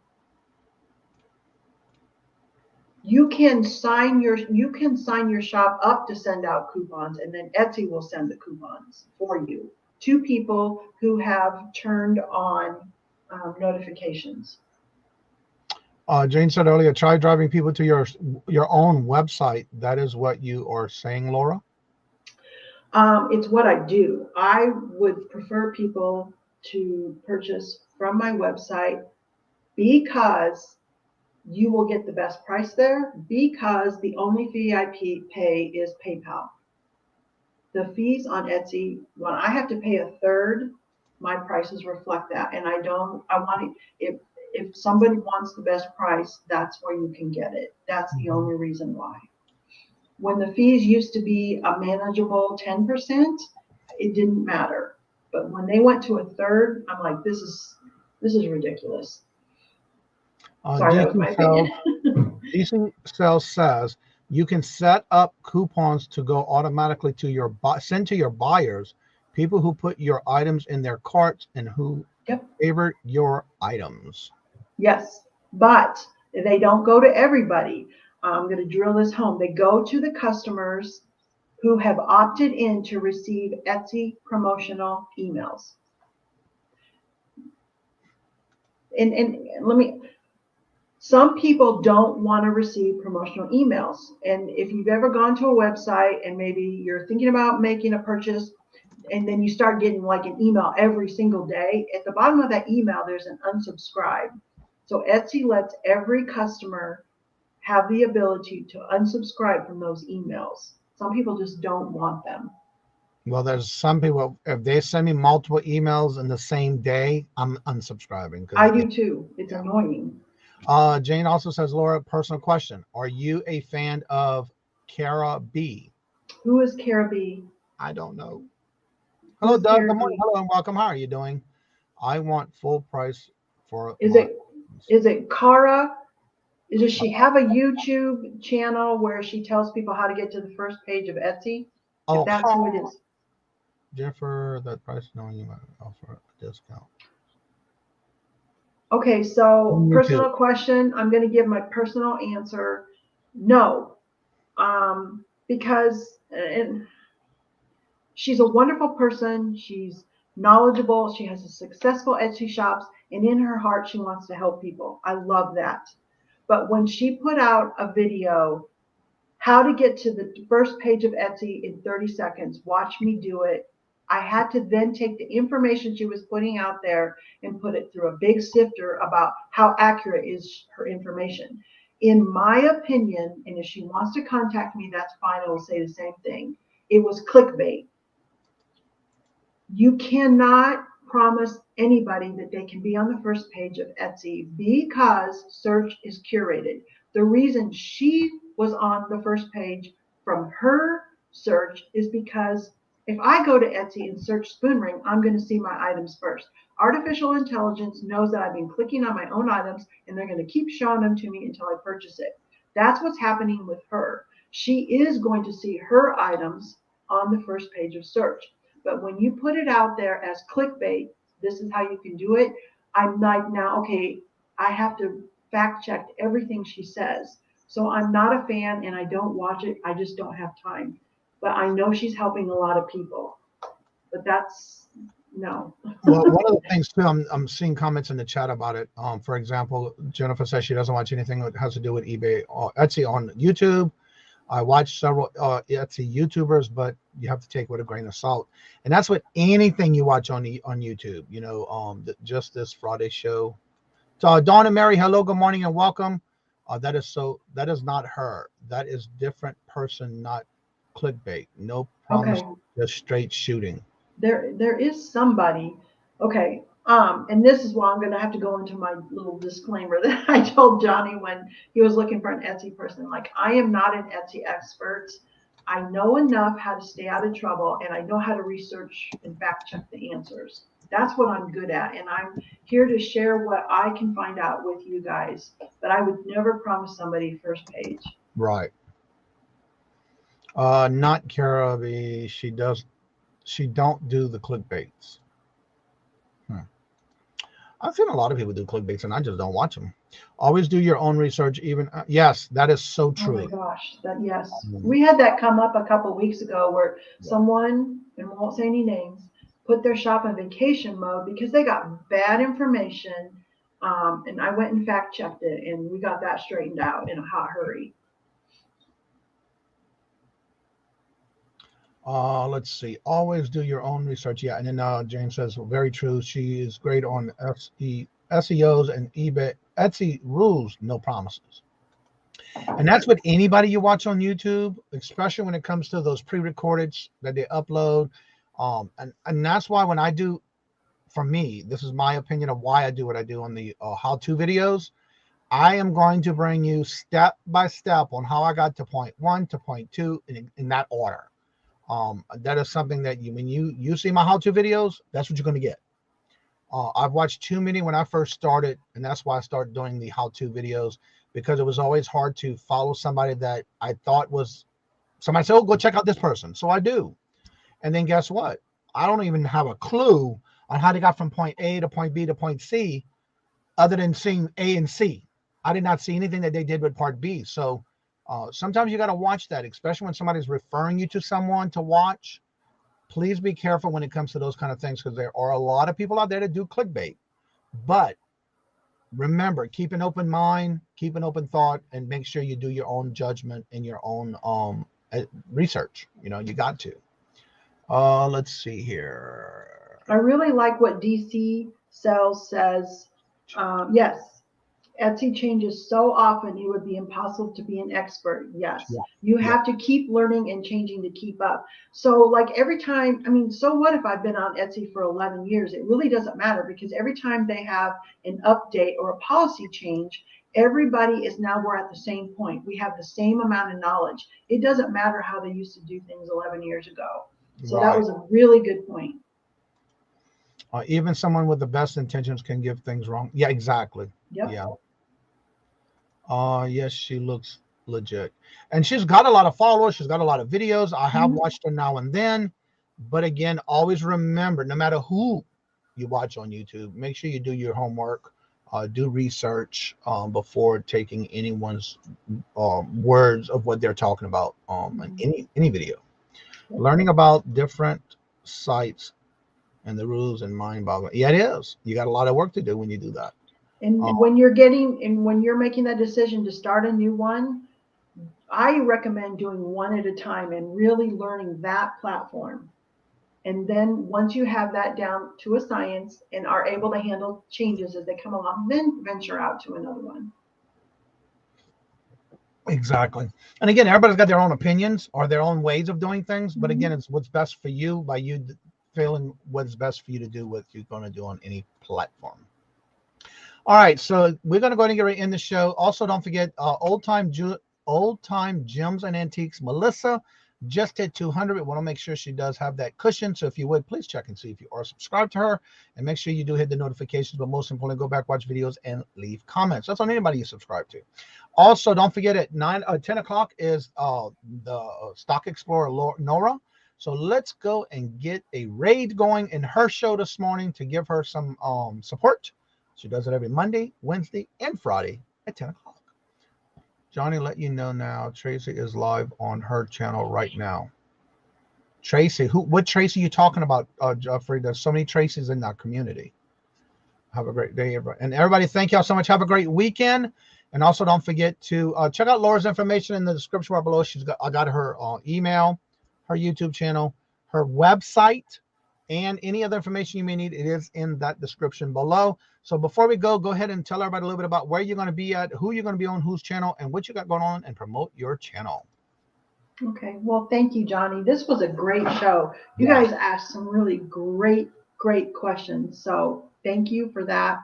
You can sign your shop up to send out coupons, and then Etsy will send the coupons for you to people who have turned on notifications. Jane said earlier, try driving people to your own website. That is what you are saying, Laura? It's what I do. I would prefer people to purchase from my website because you will get the best price there, because the only fee I pay is PayPal. The fees on Etsy, when I have to pay a third, my prices reflect that. And if somebody wants the best price, that's where you can get it. That's the only reason why. When the fees used to be a manageable 10%, it didn't matter. But when they went to a third, I'm like, this is ridiculous. Sorry, that was my opinion. DC Sales says, You can set up coupons to go automatically to your send to your buyers, people who put your items in their carts and who favorite your items. Yes, but they don't go to everybody. I'm going to drill this home. They go to the customers who have opted in to receive Etsy promotional emails. And let me, some people don't want to receive promotional emails. And if you've ever gone to a website and maybe you're thinking about making a purchase, and then you start getting like an email every single day, at the bottom of that email, there's an unsubscribe. So Etsy lets every customer have the ability to unsubscribe from those emails. Some people just don't want them. Well, there's some people, if they send me multiple emails in the same day, I'm unsubscribing. I do too. It's annoying. Jane also says, Laura, personal question. Are you a fan of Cara B? Who is Cara B? I don't know. Hello, Doug. Good morning. Hello and welcome. How are you doing? I want full price for. Is it Cara? Does she have a YouTube channel where she tells people how to get to the first page of Etsy? Oh, if that's who it is. Jennifer, that price knowing you might offer a discount. Okay, so personal question. I'm going to give my personal answer. No, because she's a wonderful person. She's knowledgeable. She has a successful Etsy shops, and in her heart, she wants to help people. I love that. But when she put out a video, how to get to the first page of Etsy in 30 seconds, watch me do it. I had to then take the information she was putting out there and put it through a big sifter about how accurate is her information. In my opinion, and if she wants to contact me, that's fine. I will say the same thing. It was clickbait. You cannot promise anybody that they can be on the first page of Etsy because search is curated. The reason she was on the first page from her search is because if I go to Etsy and search spoon ring, I'm going to see my items first. Artificial intelligence knows that I've been clicking on my own items and they're going to keep showing them to me until I purchase it. That's what's happening with her. She is going to see her items on the first page of search. But when you put it out there as clickbait, this is how you can do it. I'm like, now, okay, I have to fact check everything she says. So I'm not a fan and I don't watch it. I just don't have time. But I know she's helping a lot of people. But that's no. Well, one of the things too, I'm seeing comments in the chat about it. For example, Jennifer says she doesn't watch anything that has to do with eBay or Etsy on YouTube. I watch several Etsy YouTubers, but you have to take it with a grain of salt. And that's with anything you watch on YouTube. You know, just this Friday show. So Dawn and Mary, hello, good morning and welcome. That is not her. That is different person, not clickbait. No promise, just straight shooting. There is somebody. Okay. And this is why I'm going to have to go into my little disclaimer that I told Johnny when he was looking for an Etsy person. Like, I am not an Etsy expert. I know enough how to stay out of trouble, and I know how to research and fact check the answers. That's what I'm good at, and I'm here to share what I can find out with you guys. But I would never promise somebody first page. Right. Not Cara B. She don't do the clickbaits. I've seen a lot of people do clickbaits and I just don't watch them. Always do your own research. Even yes, that is so true. Oh my gosh, yes. We had that come up a couple of weeks ago where someone, and we won't say any names, put their shop in vacation mode because they got bad information. And I went and fact checked it and we got that straightened out in a hot hurry. Let's see. Always do your own research. Yeah, and then Jane says, well, very true. She is great on SEOs and eBay. Etsy rules, no promises. And that's what anybody you watch on YouTube, especially when it comes to those pre-recorded that they upload. And that's why when I do, for me, this is my opinion of why I do what I do on the how-to videos. I am going to bring you step by step on how I got to point 1 to point 2 in that order. That is something that when you see my how-to videos, that's what you're going to get. I've watched too many when I first started, and that's why I started doing the how-to videos, because it was always hard to follow somebody that I thought was somebody said, oh, go check out this person. So I do. And then guess what? I don't even have a clue on how they got from point A to point B to point C other than seeing A and C. I did not see anything that they did with part B. So sometimes you got to watch that, especially when somebody's referring you to someone to watch. Please be careful when it comes to those kind of things, because there are a lot of people out there that do clickbait. But remember, keep an open mind, keep an open thought, and make sure you do your own judgment and your own research. You know, you got to. Let's see here. I really like what DC Sells says. Yes, Etsy changes so often, it would be impossible to be an expert. Yes, Yeah. you have to keep learning and changing to keep up. So like every time, I mean, so what if I've been on Etsy for 11 years? It really doesn't matter, because every time they have an update or a policy change, everybody is now, we're at the same point. We have the same amount of knowledge. It doesn't matter how they used to do things 11 years ago. So that was a really good point. Even someone with the best intentions can give things wrong. Yeah, exactly. Yep. Yeah. Yes, she looks legit. And she's got a lot of followers. She's got a lot of videos. I have watched her now and then. But again, always remember, no matter who you watch on YouTube, make sure you do your homework, do research before taking anyone's words of what they're talking about in any video. Learning about different sites and the rules and mind-boggling. Yeah, it is. You got a lot of work to do when you do that. And when you're making that decision to start a new one, I recommend doing one at a time and really learning that platform. And then once you have that down to a science and are able to handle changes as they come along, then venture out to another one. Exactly. And again, everybody's got their own opinions or their own ways of doing things. But again, it's what's best for you by you feeling what's best for you to do what you're going to do on any platform. All right, so we're going to go ahead and get right in the show. Also, don't forget old time gems and antiques. Melissa just hit 200. We want to make sure she does have that cushion. So if you would, please check and see if you are subscribed to her, and make sure you do hit the notifications. But most importantly, go back, watch videos, and leave comments. That's on anybody you subscribe to. Also, don't forget at 10 o'clock is the Stock Explorer Nora. So let's go and get a raid going in her show this morning to give her some support. She does it every Monday, Wednesday, and Friday at 10 o'clock. Johnny, let you know now, Tracy is live on her channel right now. Tracy, what Tracy are you talking about, Jeffrey? There's so many Tracy's in our community. Have a great day, everybody. And everybody, thank y'all so much. Have a great weekend. And also don't forget to check out Laura's information in the description bar below. I got her email, her YouTube channel, her website, and any other information you may need. It is in that description below. So before we go ahead and tell everybody a little bit about where you're going to be at, who you're going to be on, whose channel, and what you got going on, and promote your channel. Okay, well, thank you, Johnny. This was a great show. You guys asked some really great questions. So thank you for that.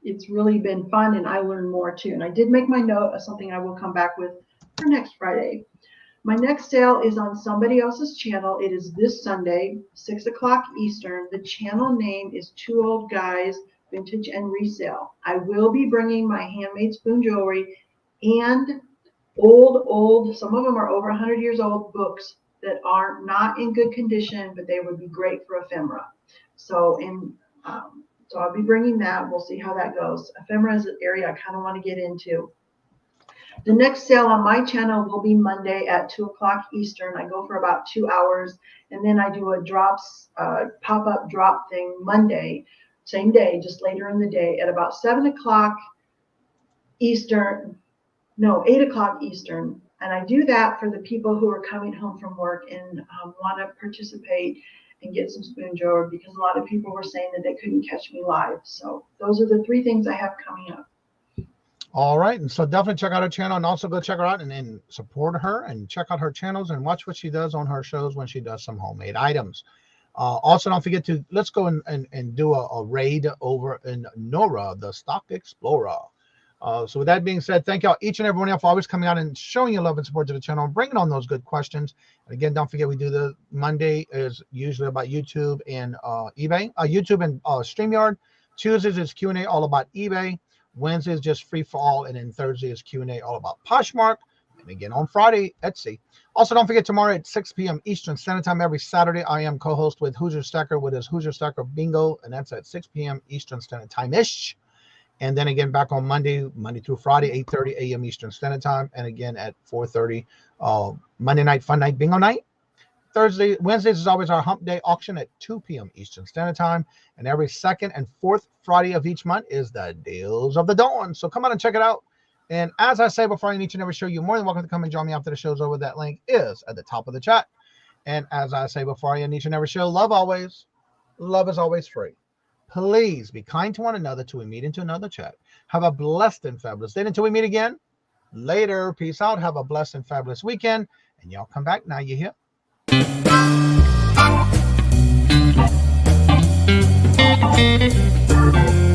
It's really been fun, and I learned more too. And I did make my note of something I will come back with for next Friday. My next sale is on somebody else's channel. It is this Sunday, 6 o'clock Eastern. The channel name is Two Old Guys Vintage and Resale. I will be bringing my handmade spoon jewelry and old, some of them are over 100 years old, books that are not in good condition, but they would be great for ephemera. So I'll be bringing that. We'll see how that goes. Ephemera is an area I kind of want to get into. The next sale on my channel will be Monday at 2 o'clock Eastern. I go for about 2 hours, and then I do a pop-up drop thing Monday, same day, just later in the day at about 7 o'clock Eastern. No, 8 o'clock Eastern. And I do that for the people who are coming home from work and want to participate and get some spoon jewelry, because a lot of people were saying that they couldn't catch me live. So those are the 3 things I have coming up. All right. And so definitely check out her channel, and also go check her out and support her, and check out her channels and watch what she does on her shows when she does some homemade items. Also, don't forget to let's go and do a raid over in Nora, the Stock Explorer. So with that being said, thank y'all, each and every one of y'all, for always coming out and showing your love and support to the channel and bringing on those good questions. And again, don't forget, we do the Monday is usually about YouTube and eBay, YouTube and StreamYard. Tuesdays is Q&A all about eBay. Wednesday is just free for all, and then Thursday is Q&A all about Poshmark. And again on Friday, Etsy. Also, don't forget tomorrow at 6 p.m. Eastern Standard Time. Every Saturday, I am co-host with Hoosier Stacker with his Hoosier Stacker Bingo, and that's at 6 p.m. Eastern Standard Time-ish. And then again back on Monday through Friday, 8:30 a.m. Eastern Standard Time, and again at 4:30 Monday night fun night bingo night. Wednesdays is always our hump day auction at 2 p.m. Eastern Standard Time, and every second and fourth Friday of each month is the Deals of the Dawn. So come on and check it out. And as I say before I each and every show, you're more than welcome to come and join me after the show's over. That link is at the top of the chat. And as I say before I end each and every show, love always. Love is always free. Please be kind to one another till we meet into another chat. Have a blessed and fabulous day until we meet again. Later. Peace out. Have a blessed and fabulous weekend. And y'all come back now. You hear? Thank you.